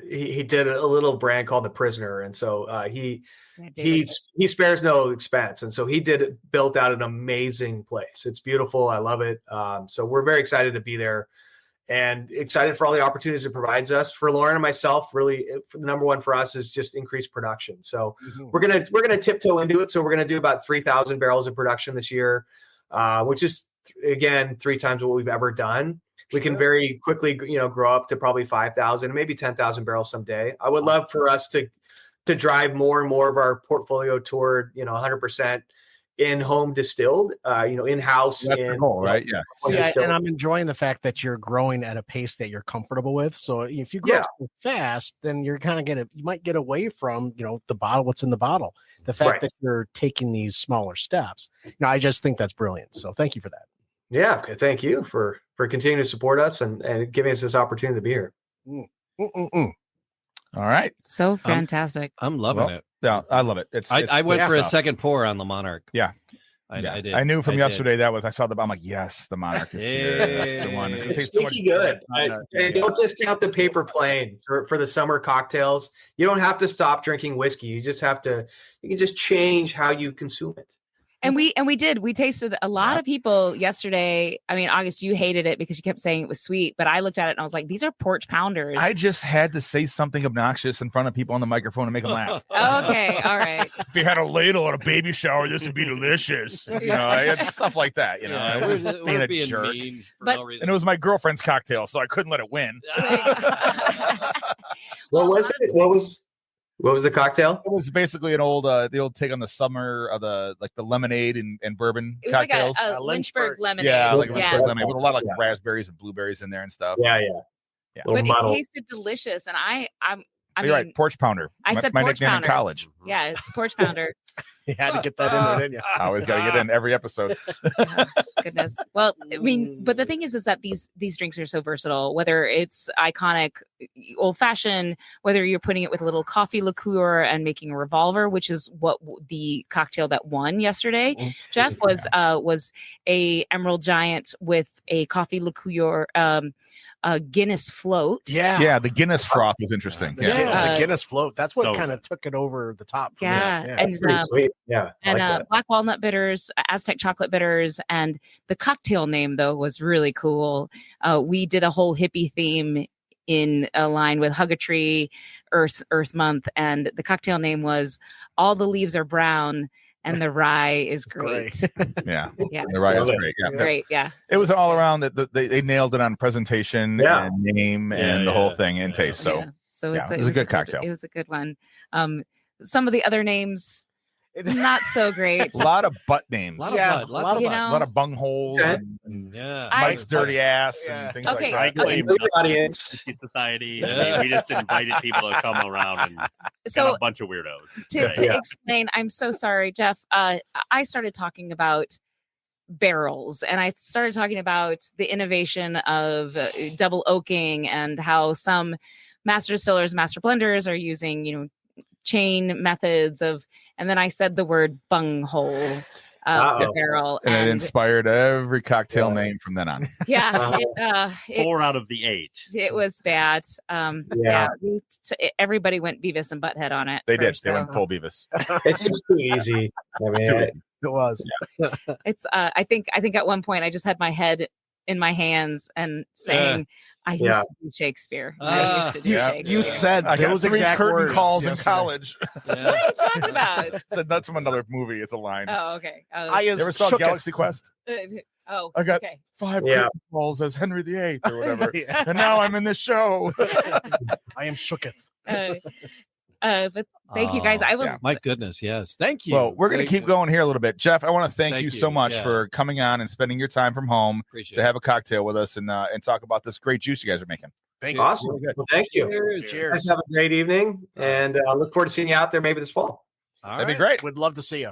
he did a little brand called The Prisoner, and so he spares no expense, and so he built out an amazing place. It's beautiful. I love it. So we're very excited to be there, and excited for all the opportunities it provides us. For Lauren and myself, really, the number one for us is just increased production. So we're gonna tiptoe into it. So we're gonna do about 3,000 barrels of production this year, which is again 3 times what we've ever done. We can very quickly, grow up to probably 5,000, maybe 10,000 barrels someday. I would love for us to drive more and more of our portfolio toward, 100% in-home distilled, in-house. That's the goal, right? Yeah. And I'm enjoying the fact that you're growing at a pace that you're comfortable with. So if you grow so fast, then you're you might get away from, the bottle, what's in the bottle. The fact that you're taking these smaller steps. I just think that's brilliant. So thank you for that. Yeah. Thank you for continuing to support us and giving us this opportunity to be here. All right. So fantastic. I'm loving it. Yeah, I love it. I went for a second pour on the Monarch. Yeah. I did. I knew from yesterday I saw I'm like, yes, the Monarch is here. That's the one. It's sneaky good. And don't discount the paper plane for the summer cocktails. You don't have to stop drinking whiskey. You can just change how you consume it. And we tasted a lot of people yesterday. I mean, August, you hated it because you kept saying it was sweet, but I looked at it and I was like, these are porch pounders. I just had to say something obnoxious in front of people on the microphone to make them laugh. Okay, all right. If you had a ladle at a baby shower, this would be delicious. You know, I had stuff like that. You know, I was being a jerk. But, and it was my girlfriend's cocktail, so I couldn't let it win. What was it? What was the cocktail? It was basically the old take on the summer of the lemonade and bourbon it was cocktails. like a Lynchburg lemonade. Yeah, like Lynchburg lemonade with a lot of raspberries and blueberries in there and stuff. Yeah. But it tasted delicious, and I You're right, porch pounder. I said my porch nickname pounder. in college. Yeah, it's porch pounder. You had to get that in there, didn't you? I always got to get in every episode. Goodness. Well, I mean, but the thing is that these drinks are so versatile. Whether it's iconic old fashioned, whether you're putting it with a little coffee liqueur and making a revolver, which is what the cocktail that won yesterday, Jeff, was a Emerald Giant with a coffee liqueur. A Guinness float. Yeah, the Guinness froth was interesting. The Guinness float. That's what kind of took it over the top. For me. And pretty sweet. Yeah, and black walnut bitters, Aztec chocolate bitters, and the cocktail name though was really cool. We did a whole hippie theme in line with Hug a Tree, Earth Month, and the cocktail name was "All the Leaves Are Brown." And the rye is great. Yeah. Yeah. The rye is great. Yeah. Great. Yeah. It was an all around that they nailed it on presentation and name and the whole thing and taste. So, it was a good cocktail. It was a good one. Some of the other names, not so great. A lot of butt names. A lot of bungholes. And Mike's dirty ass and things like that. I claim audience society. We just invited people to come around and got a bunch of weirdos. To explain, I'm so sorry, Jeff. I started talking about barrels, and I started talking about the innovation of double oaking and how some master distillers, master blenders are using, chain methods and then I said the word bunghole of the barrel, and it inspired every cocktail name from then on. Yeah, 4 out of the 8. It was bad. Everybody went Beavis and Butthead on it. They did. They went full Beavis. It's just too easy. I mean, it was. It's. I think at one point I just had my head in my hands and saying, I used to do Shakespeare. I used to do Shakespeare. You said I got those 3 exact curtain words calls yesterday. in college. What are you talking about? That's from another movie. It's a line. Oh, okay. You ever saw Galaxy Quest? Oh, I got okay. 5 curtain calls as Henry VIII or whatever. And now I'm in this show. I am shooketh. But thank you guys. I will. My goodness, yes. Thank you. Well, we're going to keep going here a little bit. Jeff, I want to thank you so much Yeah. for coming on and spending your time from home Appreciate to have a cocktail with us and talk about this great juice you guys are making. Thank you. Awesome. Well, thank you. Cheers. Cheers. Guys have a great evening, and I look forward to seeing you out there maybe this fall. All That'd be right. great. Would love to see you.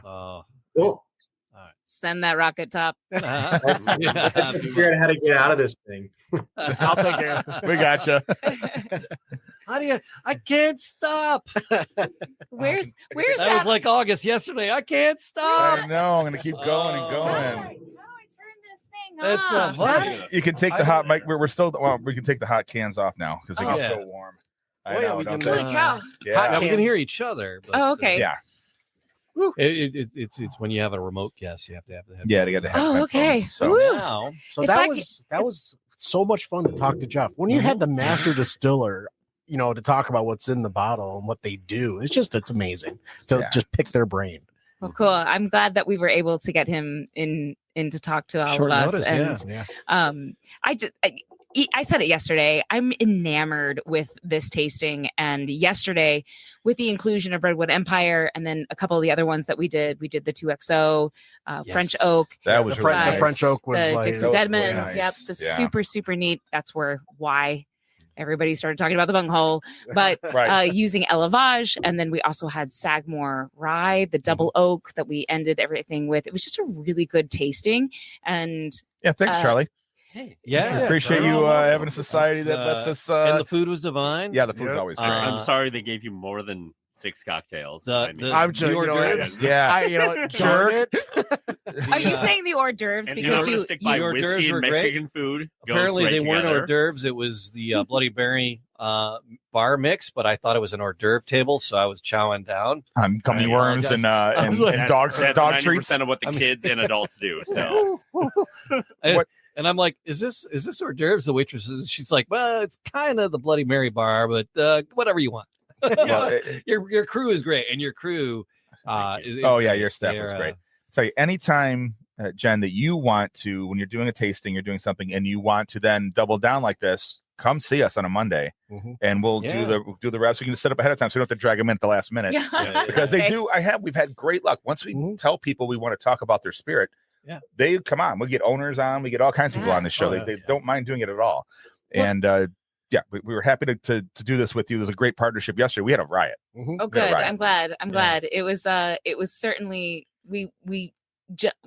Cool. Send that rocket top. Figure out how to get out of this thing. I'll take care. We got you. How do you? I can't stop. Where's That that? was like August yesterday. I can't I stop. know. I'm going to keep going and How do going. I turn this thing That's off? what? You can take the hot mic. We're still. Well, we can take the hot cans off now because they Oh. get so warm. I Oh, yeah, know. we Don't can- they? Holy cow. Yeah. We can hear each other. But, Oh, okay. Yeah. It's when you have a remote guest, you have to have the Yeah. They got to have. Oh, okay. headphones, So. Woo. Now, So It's that like- was so much fun to talk to Jeff. When you have the master distiller, to talk about what's in the bottle and what they do, it's amazing to just pick their brain. Well, cool. I'm glad that we were able to get him in to talk to all Short of us. notice, And I said it yesterday. I'm enamored with this tasting. And yesterday, with the inclusion of Redwood Empire and then a couple of the other ones that we did the 2XO, French Oak, That was The really nice. French oak was the like Dixon was Deadman. really nice. Yep, the Yeah. super, super neat. That's why everybody started talking about the bunghole. But Right. using Elevage, and then we also had Sagmore Rye, the double oak that we ended everything with. It was just a really good tasting. And Yeah. Thanks, Charlie. hey, yeah, Appreciate you having a society that lets us. and the food was divine. Yeah, the food's Yeah. always great. I'm sorry they gave you more than 6 cocktails. I'm just, the hors d'oeuvres. yeah. darn it. are you saying the hors d'oeuvres and because you you? stick by hors d'oeuvres whiskey were and great. Mexican food. Goes Apparently, great they weren't together. hors d'oeuvres. It was the Bloody Berry bar mix, but I thought it was an hors d'oeuvre table, so I was chowing down. Gummy worms and dog treats. Of what the kids and adults do. So, and I'm like, is this hors d'oeuvres? The waitress, she's like, well, it's kind of the Bloody Mary bar, but whatever you want. Your crew is great, and your crew. Your staff is great. Tell you, anytime, Jen, that you want to, when you're doing a tasting, you're doing something, and you want to then double down like this, come see us on a Monday, and we'll do the rest. We can just set up ahead of time, so we don't have to drag them in at the last minute. Because they do. We've had great luck. Once we tell people we want to talk about their spirit, they come on. We get owners on. We get all kinds of people on the show. They don't mind doing it at all. And we were happy to do this with you. There was a great partnership yesterday. We had a riot. Oh, good. I'm glad. It was certainly we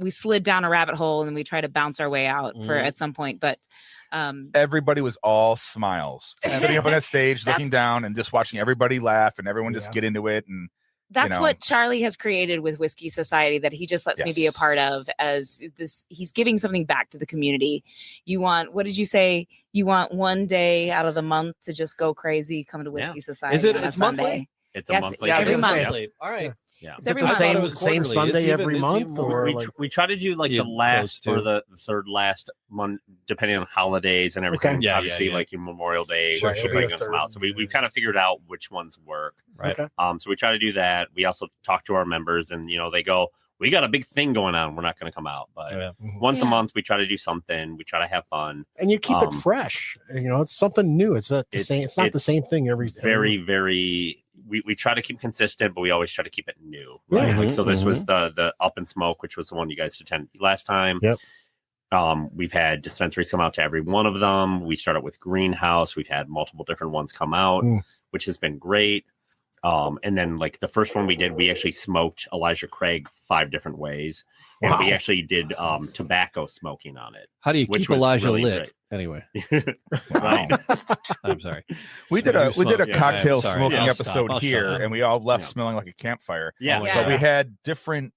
slid down a rabbit hole and we tried to bounce our way out at some point, but everybody was all smiles, sitting up on a stage, looking down and just watching everybody laugh and everyone just get into it. And that's what Charlie has created with Whiskey Society, that he just lets me be a part of, as this. He's giving something back to the community. You want, what did you say? You want one day out of the month to just go crazy, come to Whiskey Society. Is it on a monthly? Sunday. It's a monthly. Every month. Monthly. All right. Yeah. Is it the same Sunday every month? Or we try to do like the last or the third last month, depending on holidays and everything. Okay. Obviously, like your Memorial Day, Sure. going to come out. So we've kind of figured out which ones work. Right. Okay. So we try to do that. We also talk to our members, and they go, "We got a big thing going on. We're not going to come out, but once a month we try to do something. We try to have fun, and you keep it fresh. It's something new. It's not the same. It's not the same thing every. Very. We try to keep consistent, but we always try to keep it new. Right. Yeah. So this was the Up and Smoke, which was the one you guys attended last time. Yep. We've had dispensaries come out to every one of them. We started with Greenhouse. We've had multiple different ones come out, which has been great. And then like the first one we did, we actually smoked Elijah Craig 5 different ways. And we actually did tobacco smoking on it. How do you keep Elijah really lit? Great. Anyway. Wow. I'm sorry. We did a cocktail sorry. smoking I'll episode stop. here, Shut and we all left smelling like a campfire. Yeah. But we had different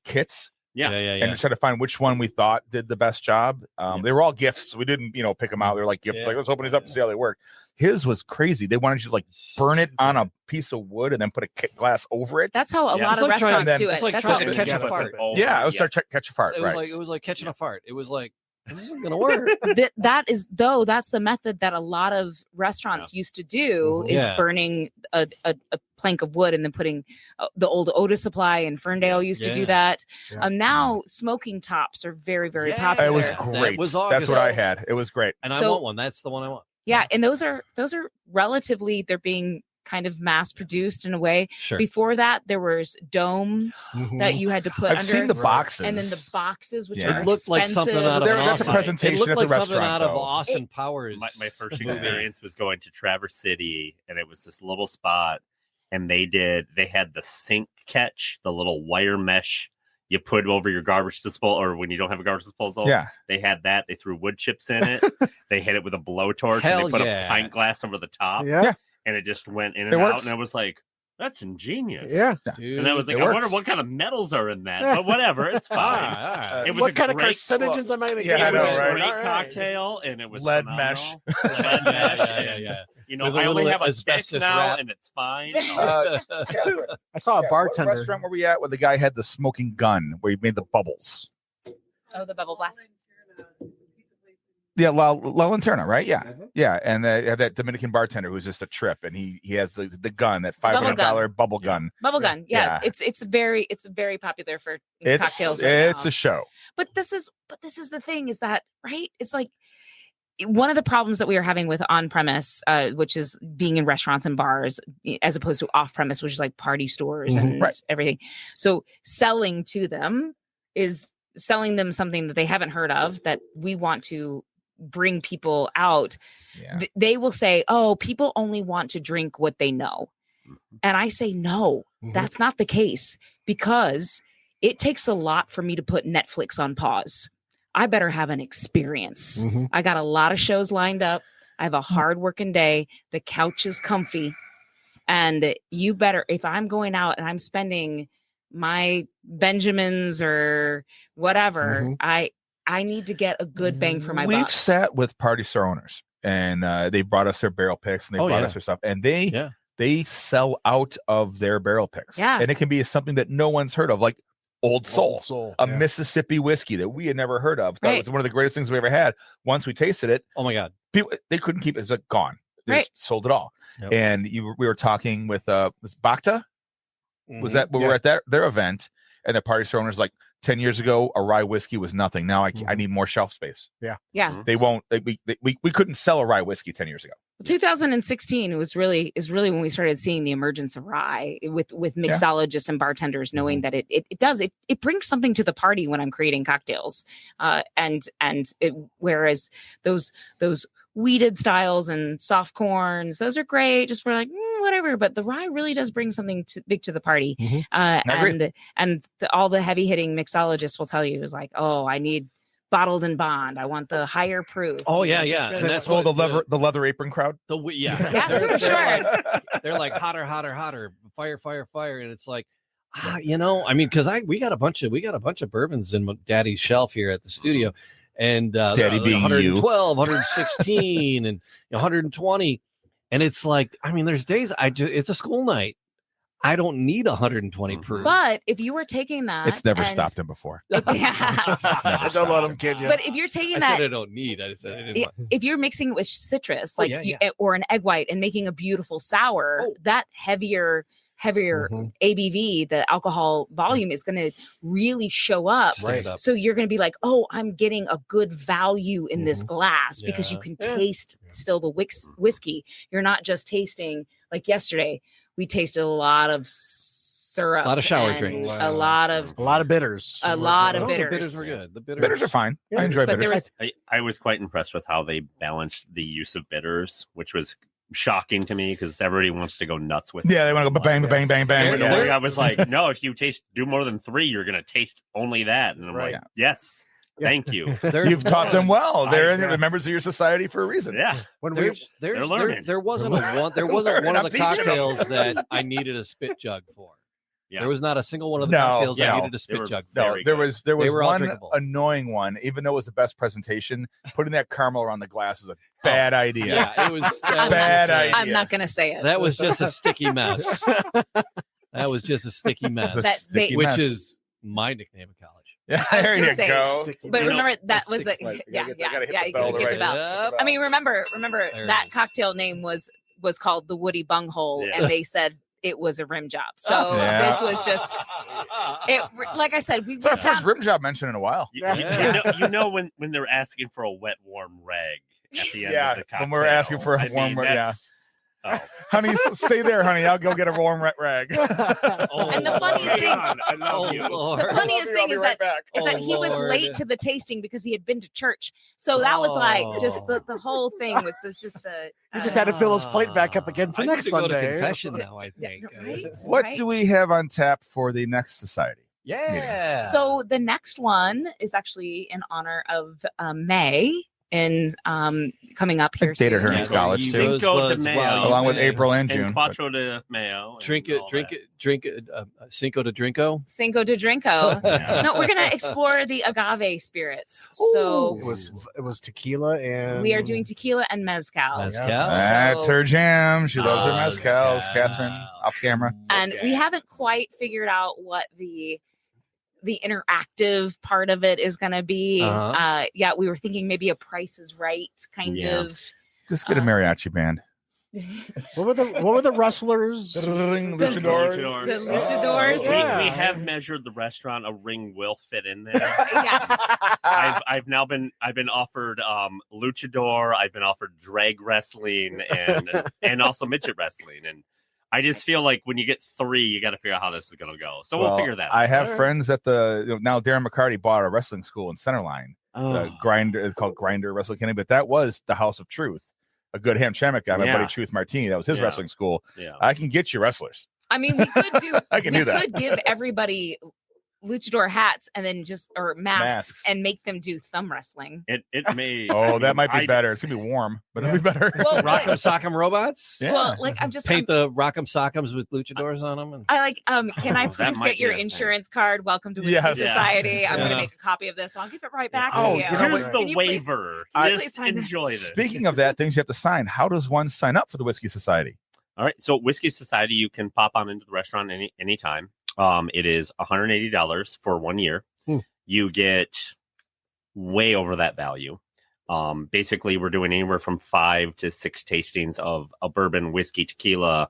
kits. And we tried to find which one we thought did the best job. They were all gifts. So we didn't, pick them out. They were like gifts. Like, let's open these up and see how they work. His was crazy. They wanted you to like burn it on a piece of wood and then put a glass over it. That's how a lot of restaurants do it. It's like That's trying to catch a fart. Yeah, it was catch a fart. It was like catching a fart. It was like, this isn't gonna work. That's the method that a lot of restaurants used to do, is burning a plank of wood and then putting the old Otis Supply and Ferndale used to do that. Now smoking tops are very, very popular. It was great. That's what I had. It was great. And I want one. That's the one I want. Yeah, and those are relatively, they're being kind of mass produced in a way. Sure. Before that, there was domes that you had to put under. I've seen the boxes, and then the boxes, which it looked like something out of that's a presentation. It looked at like the something restaurant, out of Austin Powers. My first experience was going to Traverse City, and it was this little spot, and they had the sink catch, the little wire mesh you put over your garbage disposal, or when you don't have a garbage disposal. Yeah. They had that. They threw wood chips in it. They hit it with a blowtorch, and they put a pint glass over the top. Yeah. And it just went in and out. And I was like, that's ingenious. Yeah. Dude, and I was like, I wonder what kind of metals are in that. But whatever, it's fine. It was what kind of carcinogens am I going to get? It was a great cocktail, and it was lead phenomenal. mesh. Lead mesh. I only have a stick now, and it's fine. I saw a bartender. What restaurant were we at where the guy had the smoking gun where he made the bubbles? Oh, the bubble blast. Yeah, La Lanterna, right? Yeah, yeah, and that Dominican bartender who's just a trip, and he has the gun, that $500 bubble gun. Bubble gun, yeah. It's very popular for cocktails. It's a show. But this is the thing, is that right? It's like one of the problems that we are having with on-premise, which is being in restaurants and bars, as opposed to off-premise, which is like party stores and everything. So selling to them is selling them something that they haven't heard of, that we want to bring people out. They will say, oh, people only want to drink what they know. And I say, no, that's not the case, because it takes a lot for me to put Netflix on pause. I better have an experience. I got a lot of shows lined up. I have a hard working day. The couch is comfy. And you better, if I'm going out and I'm spending my Benjamins or whatever, I need to get a good bang for my buck. We've sat with party store owners, and they brought us their barrel picks, and they brought us their stuff, and they sell out of their barrel picks. Yeah. And it can be something that no one's heard of, like Old Soul, a Mississippi whiskey that we had never heard of. That was one of the greatest things we ever had. Once we tasted it, oh my God, people, they couldn't keep it. It's like gone. They just sold it all. Yep. And we were talking with was Bacta? Was that when we were at their event, and the party store owner's like, 10 years ago, a rye whiskey was nothing. Now I need more shelf space. Yeah. They won't. We couldn't sell a rye whiskey 10 years ago. 2016 is really when we started seeing the emergence of rye with mixologists and bartenders knowing that it brings something to the party when I'm creating cocktails, whereas those weeded styles and soft corns, those are great. Just we're like whatever, but the rye really does bring something big to the party. All the heavy hitting mixologists will tell you is like, oh, I need bottled and bond. I want the higher proof. Oh yeah, really and that's what the leather apron crowd. Yes, for sure. They're like hotter, fire, and it's like, I mean, because we got a bunch of bourbons in Daddy's shelf here at the studio, and Daddy being 112, 116, and 120, and it's like, I mean, there's days it's a school night. I don't need 120 proof. But if you were taking that, it's never stopped him before. Don't let him kid you. But if you're taking I said I don't need. I said I didn't want. If you're mixing it with citrus, or an egg white, and making a beautiful sour, that heavier ABV, the alcohol volume, is going to really show up. So you're going to be like, oh, I'm getting a good value in this glass because you can taste still the whiskey. You're not just tasting like yesterday. We tasted a lot of syrup, a lot of shower drinks, a lot of bitters. The bitters were good. The bitters are fine. I enjoy bitters. I was quite impressed with how they balanced the use of bitters, which was shocking to me because everybody wants to go nuts with it. They want to go bang, bang, bang, bang. I was like, no, if you do more than 3, you're going to taste only that. And I'm like, yes. Thank you. You've taught them well. They're the members of your society for a reason. Yeah. There wasn't one of the cocktails that I needed a spit jug for. Yeah. There was not a single one of the cocktails I needed a spit jug for. There was one annoying one, even though it was the best presentation. Putting that caramel around the glass was a bad idea. Yeah, it was bad idea. I'm not going to say it. That was just a sticky mess. Which is my nickname in college. Yeah, there you go. But remember, that was the you gotta hit the bell. I mean, remember that cocktail name was called the Woody Bunghole, and they said it was a rim job. So this was just it. Like I said, it's our first rim job mention in a while. You know when they're asking for a wet warm rag at the end of the cocktail. When we're asking for a warm rag. Oh. Honey, stay there, honey. I'll go get a warm rag. And the funniest thing is that he was late to the tasting because he had been to church. So that was like just the whole thing was just a. He just had to fill his plate back up again for next Sunday. Go to confession now, I think. What do we have on tap for the next society? Yeah. So the next one is actually in honor of May. And coming up here soon. Dated her in college too, along with April and June. Quattro de Mayo. Drink it. Cinco de Drinko. Cinco de Drinko. No, we're gonna explore the agave spirits. So it was tequila, and we are doing tequila and mezcal. That's her jam. She loves her mezcals. Catherine, off camera. And we haven't quite figured out what the interactive part of it is going to be. We were thinking maybe a Price is Right kind of. Just get a mariachi band. What were the rustlers? The luchadors. The luchadors. We have measured the restaurant. A ring will fit in there. Yes. I've been offered luchador. I've been offered drag wrestling and also midget wrestling. And I just feel like when you get 3, you got to figure out how this is going to go. So we'll figure that out. I have friends at now Darren McCarty bought a wrestling school in Centerline. Grinder is called Grinder Wrestling Academy, but that was the House of Truth. A good Ham Chamek guy, my buddy Truth Martini. That was his wrestling school. Yeah. I can get you wrestlers. I mean, we could do. I can do that. We could give everybody luchador hats and then or masks and make them do thumb wrestling. It may. Oh, that might be better. It's gonna be warm, but it'll be better. Well, Rock'em Sock'em robots. Yeah. Well, like paint the Rock'em Sock'ems with luchadors on them. And... I like. Can I please might get your be a thing. insurance card? Welcome to Whiskey Yes. Society. I'm Yeah. going to make a copy of this. I'll give it right back Oh, to you. you know Here's what? the Can you please- waiver. please Just sign this? enjoy this. Speaking of that, things you have to sign. How does one sign up for the Whiskey Society? All right. So Whiskey Society, you can pop on into the restaurant anytime. It is $180 for 1 year. You get way over that value. Basically, we're doing anywhere from 5 to 6 tastings of a bourbon, whiskey, tequila,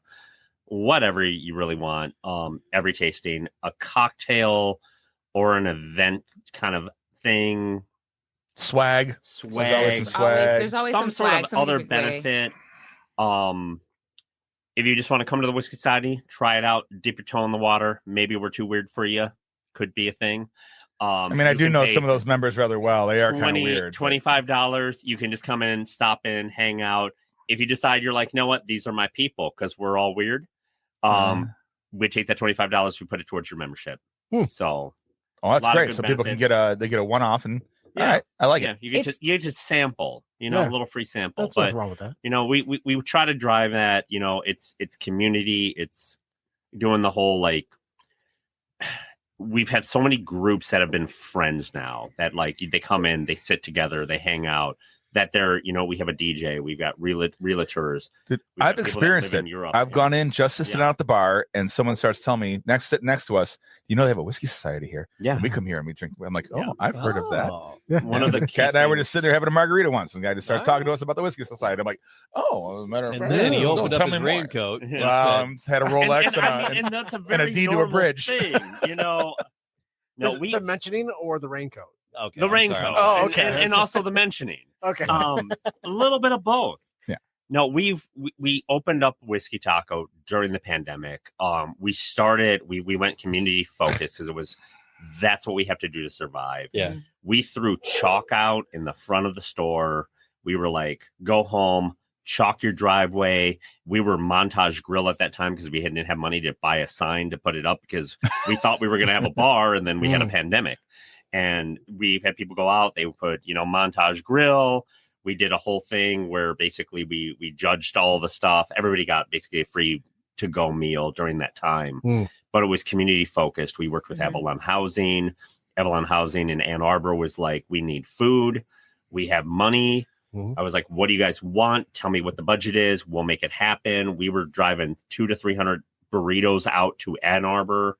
whatever you really want. Every tasting, a cocktail or an event kind of thing. Swag. Swag. There's always some sort swag, of some other give away. benefit. If you just want to come to the Whiskey Society, try it out, dip your toe in the water. Maybe we're too weird for you. Could be a thing. I mean, I do know some of those members rather well. They are kind of weird. $25. You can just come in, stop in, hang out. If you decide you're like, you know what, these are my people because we're all weird, we take that $25, we put it towards your membership. So, that's great. So people can get a one-off and. All right, I like it. You get to sample, a little free sample. That's what's wrong with that. We try to drive that. It's community. It's doing the whole like. We've had so many groups that have been friends now that like they come in, they sit together, they hang out. That they're, we have a DJ, we've got realtors. Dude, I've experienced it. I've gone in just to sit down at the bar, and someone starts telling me sit next to us. You know they have a whiskey society here. Yeah, and we come here and we drink. I'm like, I've heard of that. Yeah. One of the Cat and I were just sitting there having a margarita once, and the guy just started talking to us about the whiskey society. I'm like, as a matter of And fact, then he don't opened tell up me his more. raincoat. Had a Rolex and that's a very deed to a normal bridge. thing, No, the mentioning or the raincoat. Okay, the raincoat. Oh, okay. and also the mentioning. Okay. A little bit of both. Yeah. No, we opened up Whiskey Taco during the pandemic. We went community focused because that's what we have to do to survive. Yeah. We threw chalk out in the front of the store. We were like, go home, chalk your driveway. We were Montage Grill at that time because we didn't have money to buy a sign to put it up because we thought we were going to have a bar, and then we had a pandemic. And we had people go out, they would put, Montage Grill. We did a whole thing where basically we judged all the stuff. Everybody got basically a free to-go meal during that time. But it was community focused. We worked with Avalon Housing. Avalon Housing in Ann Arbor was like, we need food. We have money. I was like, what do you guys want? Tell me what the budget is. We'll make it happen. We were driving 200 to 300 burritos out to Ann Arbor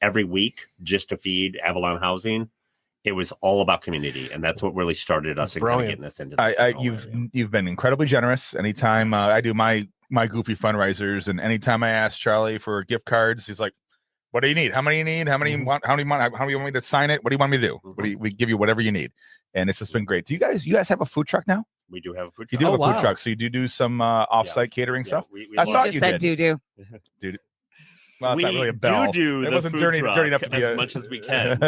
every week just to feed Avalon Housing. It was all about community, and that's what really started us and kind of getting us into this. You've been incredibly generous. Anytime I do my goofy fundraisers, and anytime I ask Charlie for gift cards, he's like, "What do you need? How many you need? How many you want? How do you want me to sign it? What do you want me to do? We give you whatever you need." And it's just been great. Do you guys have a food truck now? We do have a food truck. You do have a food truck, so you do some off-site catering stuff. I thought you said doo-doo. Dude. Well, it's not really a bell. It wasn't dirty enough to be as much as we can.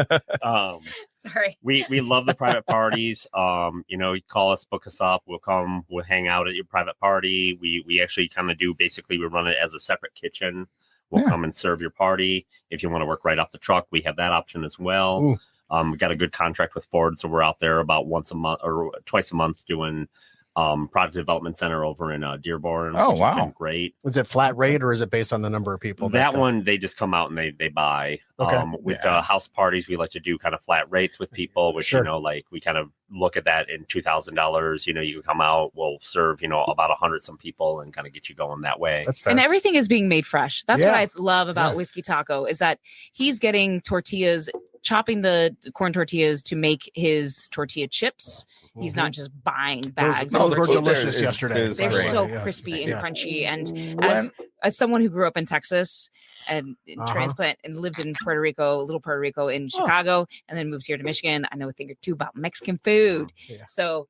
Sorry. We love the private parties. You call us, book us up. We'll come. We'll hang out at your private party. We actually kind of do. Basically, we run it as a separate kitchen. We'll come and serve your party. If you want to work right off the truck, we have that option as well. We got a good contract with Ford, so we're out there about once a month or twice a month doing product development center over in Dearborn. Oh, which wow. has been great. Is it flat rate or is it based on the number of people? That one, they just come out and they buy. Okay. With house parties, we like to do kind of flat rates with people, which, like we kind of look at that in $2,000. You can come out, we'll serve, about 100 some people and kind of get you going that way. That's fair. And everything is being made fresh. That's what I love about Whiskey Taco is that he's getting tortillas, chopping the corn tortillas to make his tortilla chips. He's not just buying bags. Those were delicious yesterday. They're so crispy and crunchy. And as someone who grew up in Texas and transplant and lived in Little Puerto Rico in Chicago, and then moved here to Michigan, I know a thing or two about Mexican food. So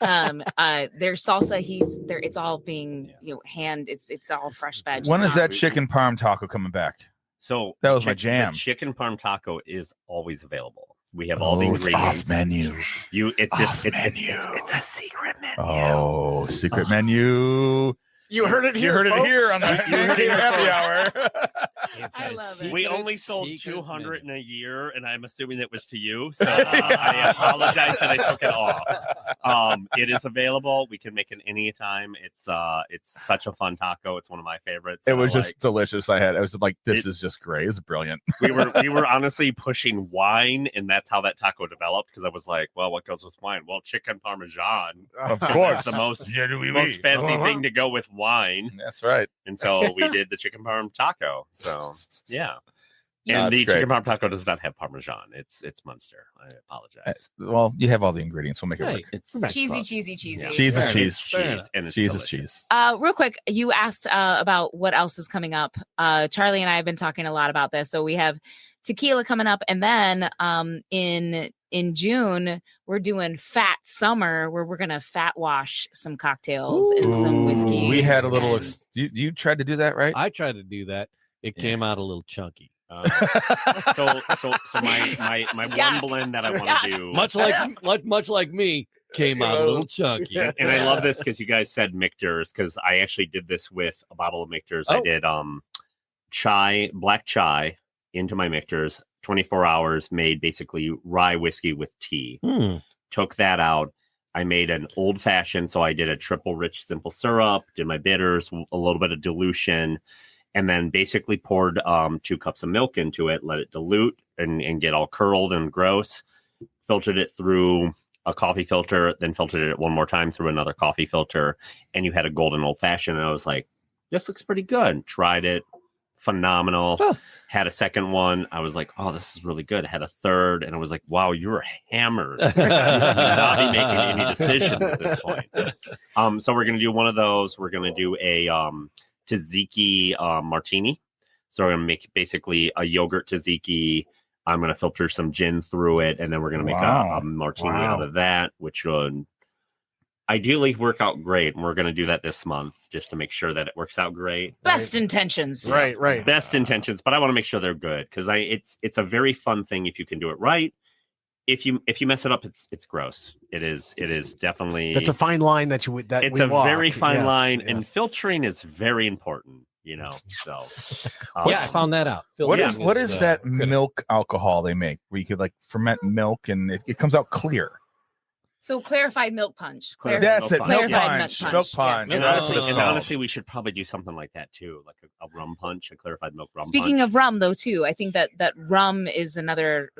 their salsa, it's all being it's all fresh veg. When is that chicken parm taco coming back? So that was my jam. The chicken parm taco is always available. We have all the ingredients. Off menu. It's a secret menu. Oh, secret menu. You heard it here. You heard it folks. here on the Happy Hour. I love it. We only sold 200 in a year, and I'm assuming it was to you. So I apologize that I took it off. It is available. We can make it any time. It's such a fun taco. It's one of my favorites. It was just delicious. I was like, this is just great. It's brilliant. we were honestly pushing wine, and that's how that taco developed. Because I was like, well, what goes with wine? Well, chicken parmesan. Of course, the most fancy thing to go with wine. That's right. And so we did the chicken parm taco. So yeah. Yeah, And the great. chicken parm taco does not have Parmesan. It's Munster. I apologize. Well, you have all the ingredients. We'll make it work. It's cheesy. Yeah. Cheese is cheese. Cheese, and it's Cheese delicious. is cheese. Real quick, you asked about what else is coming up. Charlie and I have been talking a lot about this. So we have tequila coming up, and then in June we're doing Fat Summer, where we're gonna fat wash some cocktails and some whiskey. We had a little. You tried to do that, right? I tried to do that. It came out a little chunky. So my one blend that I want to do, much like me, came out a little chunky. and I love this because you guys said Michter's, because I actually did this with a bottle of Michter's. I did black chai into my Michter's, 24 hours, made basically rye whiskey with tea. Took that out. I made an old fashioned, so I did a triple rich simple syrup, did my bitters, a little bit of dilution, and then basically poured 2 cups of milk into it, let it dilute and get all curled and gross. Filtered it through a coffee filter, then filtered it one more time through another coffee filter, and you had a golden old fashioned. And I was like, this looks pretty good. Tried it. Phenomenal. Had a second one. I was like, oh, this is really good. I had a third, and I was like, wow, you're hammered. You should not be making any decisions at this point. So we're going to do one of those. We're going to do a tzatziki martini. So we're going to make basically a yogurt tzatziki. I'm going to filter some gin through it, and then we're going to make a martini out of that, which would ideally work out great. And we're going to do that this month just to make sure that it works out great. Best intentions. Right. Best intentions, but I want to make sure they're good, because it's a very fun thing if you can do it right. If you mess it up, it's gross. It is definitely. That's a fine line that it's a very fine line, and filtering is very important. So I found that out. What is that milk alcohol they make where you could like ferment milk and it comes out clear? So clarified milk punch. That's it. Milk Clarified punch. Milk punch. Yes. That's what it's and called. honestly, we should probably do something like that too, like a rum punch, a clarified milk rum. Speaking punch. of rum, though, too, I think that rum is another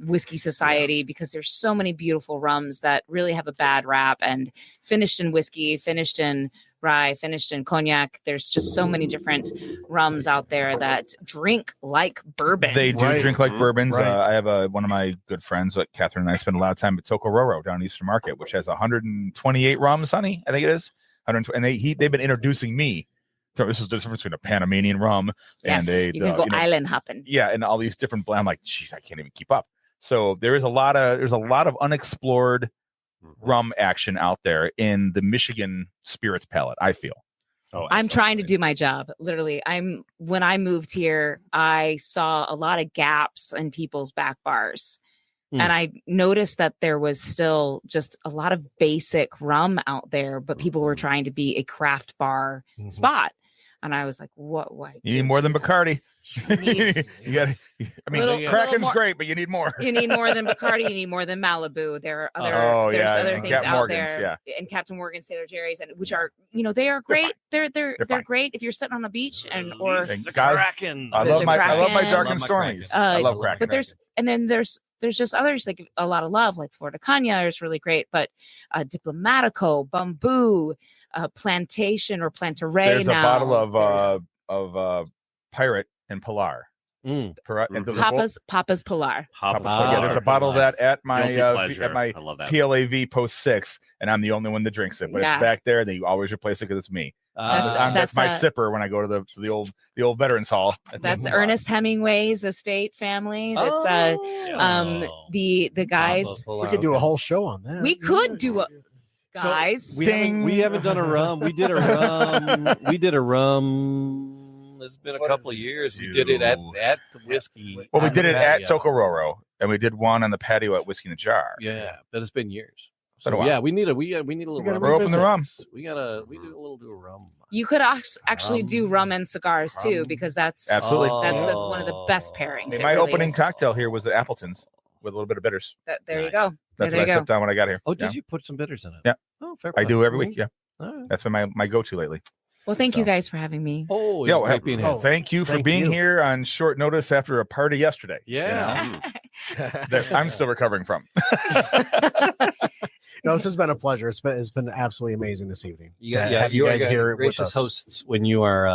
whiskey society, because there's so many beautiful rums that really have a bad rap, and finished in whiskey, finished in rye, finished in cognac. There's just so many different rums out there that drink like bourbon. They do drink like bourbons. Right. I have one of my good friends, Catherine and I spend a lot of time at Tokororo down Eastern Market, which has 128 rums, honey. I think it is 120. And they've been introducing me. So this is the difference between a Panamanian rum and you can go island hopping. Yeah, and all these different blends. I'm like, geez, I can't even keep up. So there's a lot of unexplored rum action out there in the Michigan spirits palette, I feel. I'm trying to do my job. Literally, when I moved here, I saw a lot of gaps in people's back bars. And I noticed that there was still just a lot of basic rum out there, but people were trying to be a craft bar spot. And I was like, what? Why? You need more than Bacardi. You got. I mean, Kraken's great, but you need more. You need more than Bacardi. You need more than Malibu. There are other things Captain out Morgan's, there, and Captain Morgan's, Sailor Jerry's, and which are they are great. They're great if you're sitting on a beach or the guys, Kraken. I love my dark and my stormies. Kraken. I love Kraken. But there's just others, like a lot of love, like Florida Cagna is really great, but Diplomatico, Bamboo, Plantation or Plantaray. There's a bottle of Pirate and Pilar. Papa's Pilar. Yeah, there's a bottle of that at my I love that. PLAV post 6, and I'm the only one that drinks it. But it's back there. They always replace it because it's me. That's my sipper when I go to the old Veterans Hall. That's Ernest Hemingway's estate family. That's the guys. We could do a whole show on that. We could do a. Guys, we haven't done a rum. We did a rum. It's been a couple of years. We did it at the whiskey. Well, we did it at Tokororo, and we did one on the patio at Whiskey in the Jar. Yeah, but it's been years. So yeah, we need a little rum. We're open the rum. We do a little rum. You could actually do rum and cigars too, because that's absolutely one of the best pairings. My opening cocktail here was the Appletons with a little bit of bitters. There you go. That's what I sipped on when I got here. Oh, did you put some bitters in it? Yeah. Oh, fair. I do every week. Yeah. Right. That's been my go-to lately. Well, thank you guys for having me. Oh, thank you for being here on short notice after a party yesterday. Yeah. That I'm still recovering from. No, this has been a pleasure. It's been absolutely amazing this evening. You guys here with us. hosts when you are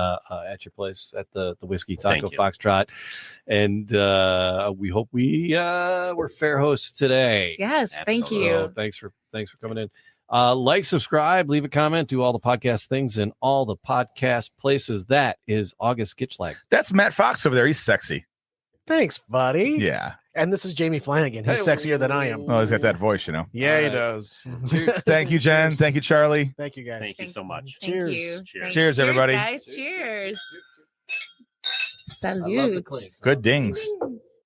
at your place at the Whiskey Taco Foxtrot, and we hope we're fair hosts today. Yes, thank you. Thanks for coming in. Like, subscribe, leave a comment, do all the podcast things in all the podcast places. That is August Gitchlag. That's Matt Fox over there. He's sexy. Thanks, buddy. Yeah. And this is Jamie Flanagan. He's sexier than I am. Oh, he's got that voice, you know. Yeah, he does. Thank you, Jen. Thank you, Charlie. Thank you, guys. Thank you so much. Thank you. Cheers, everybody. Cheers, guys. Cheers. Salute. Good dings.